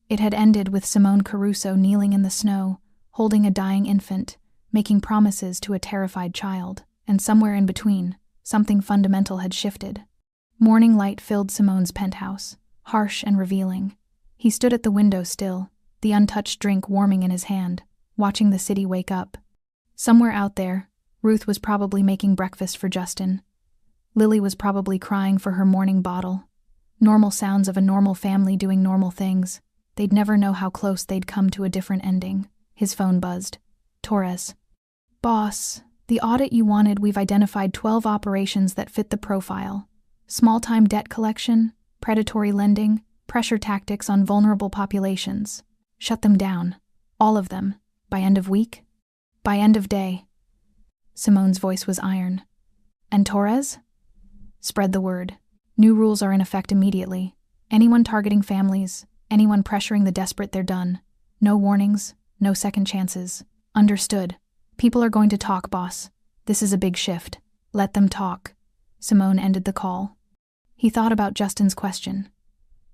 It had ended with Simone Caruso kneeling in the snow, holding a dying infant, making promises to a terrified child, and somewhere in between, something fundamental had shifted. Morning light filled Simone's penthouse, harsh and revealing. He stood at the window still, the untouched drink warming in his hand, watching the city wake up. Somewhere out there, Ruth was probably making breakfast for Justin. Lily was probably crying for her morning bottle. Normal sounds of a normal family doing normal things. They'd never know how close they'd come to a different ending. His phone buzzed. Torres. Boss, the audit you wanted, we've identified 12 operations that fit the profile. Small-time debt collection, predatory lending, pressure tactics on vulnerable populations. Shut them down. All of them. By end of week? By end of day. Simone's voice was iron. And Torres? Spread the word. New rules are in effect immediately. Anyone targeting families, anyone pressuring the desperate, they're done. No warnings, no second chances. Understood. People are going to talk, boss. This is a big shift. Let them talk. Simone ended the call. He thought about Justin's question.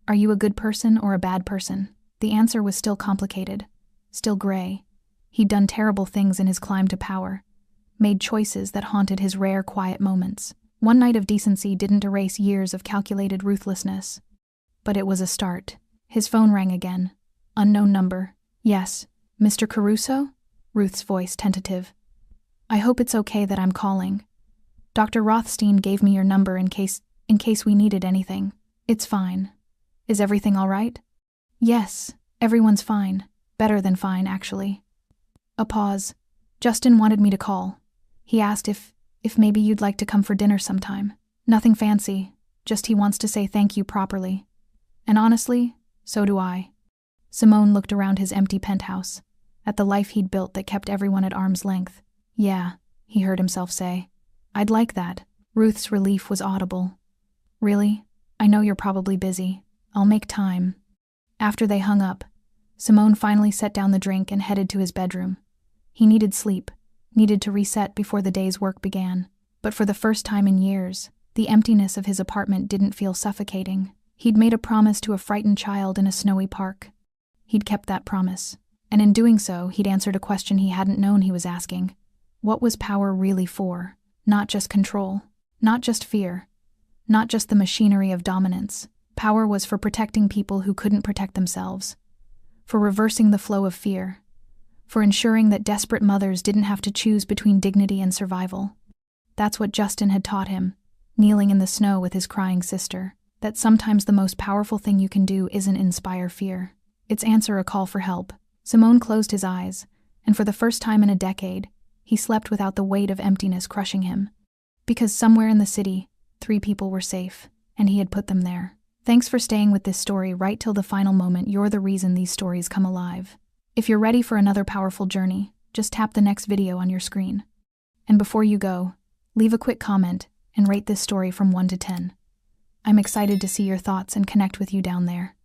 Are you a good person or a bad person? The answer was still complicated, still gray. He'd done terrible things in his climb to power, made choices that haunted his rare quiet moments. One night of decency didn't erase years of calculated ruthlessness. But it was a start. His phone rang again. Unknown number. Yes. Mr. Caruso? Ruth's voice tentative. I hope it's okay that I'm calling. Dr. Rothstein gave me your number in case we needed anything. It's fine. Is everything all right? Yes, everyone's fine. Better than fine, actually. A pause. Justin wanted me to call. He asked if maybe you'd like to come for dinner sometime. Nothing fancy, just he wants to say thank you properly. And honestly, so do I. Simone looked around his empty penthouse. at the life he'd built that kept everyone at arm's length. "Yeah," he heard himself say. "I'd like that." Ruth's relief was audible. "Really? I know you're probably busy. I'll make time." After they hung up, Simone finally set down the drink and headed to his bedroom. He needed sleep, needed to reset before the day's work began. But for the first time in years, the emptiness of his apartment didn't feel suffocating. He'd made a promise to a frightened child in a snowy park. He'd kept that promise, and in doing so, he'd answered a question he hadn't known he was asking. What was power really for? Not just control, not just fear, not just the machinery of dominance. Power was for protecting people who couldn't protect themselves, for reversing the flow of fear, for ensuring that desperate mothers didn't have to choose between dignity and survival. That's what Justin had taught him, kneeling in the snow with his crying sister, that sometimes the most powerful thing you can do isn't inspire fear. It's answer a call for help. Simone closed his eyes, and for the first time in a decade, he slept without the weight of emptiness crushing him. Because somewhere in the city, 3 people were safe, and he had put them there. Thanks for staying with this story right till the final moment. You're the reason these stories come alive. If you're ready for another powerful journey, just tap the next video on your screen. And before you go, leave a quick comment and rate this story from 1 to 10. I'm excited to see your thoughts and connect with you down there.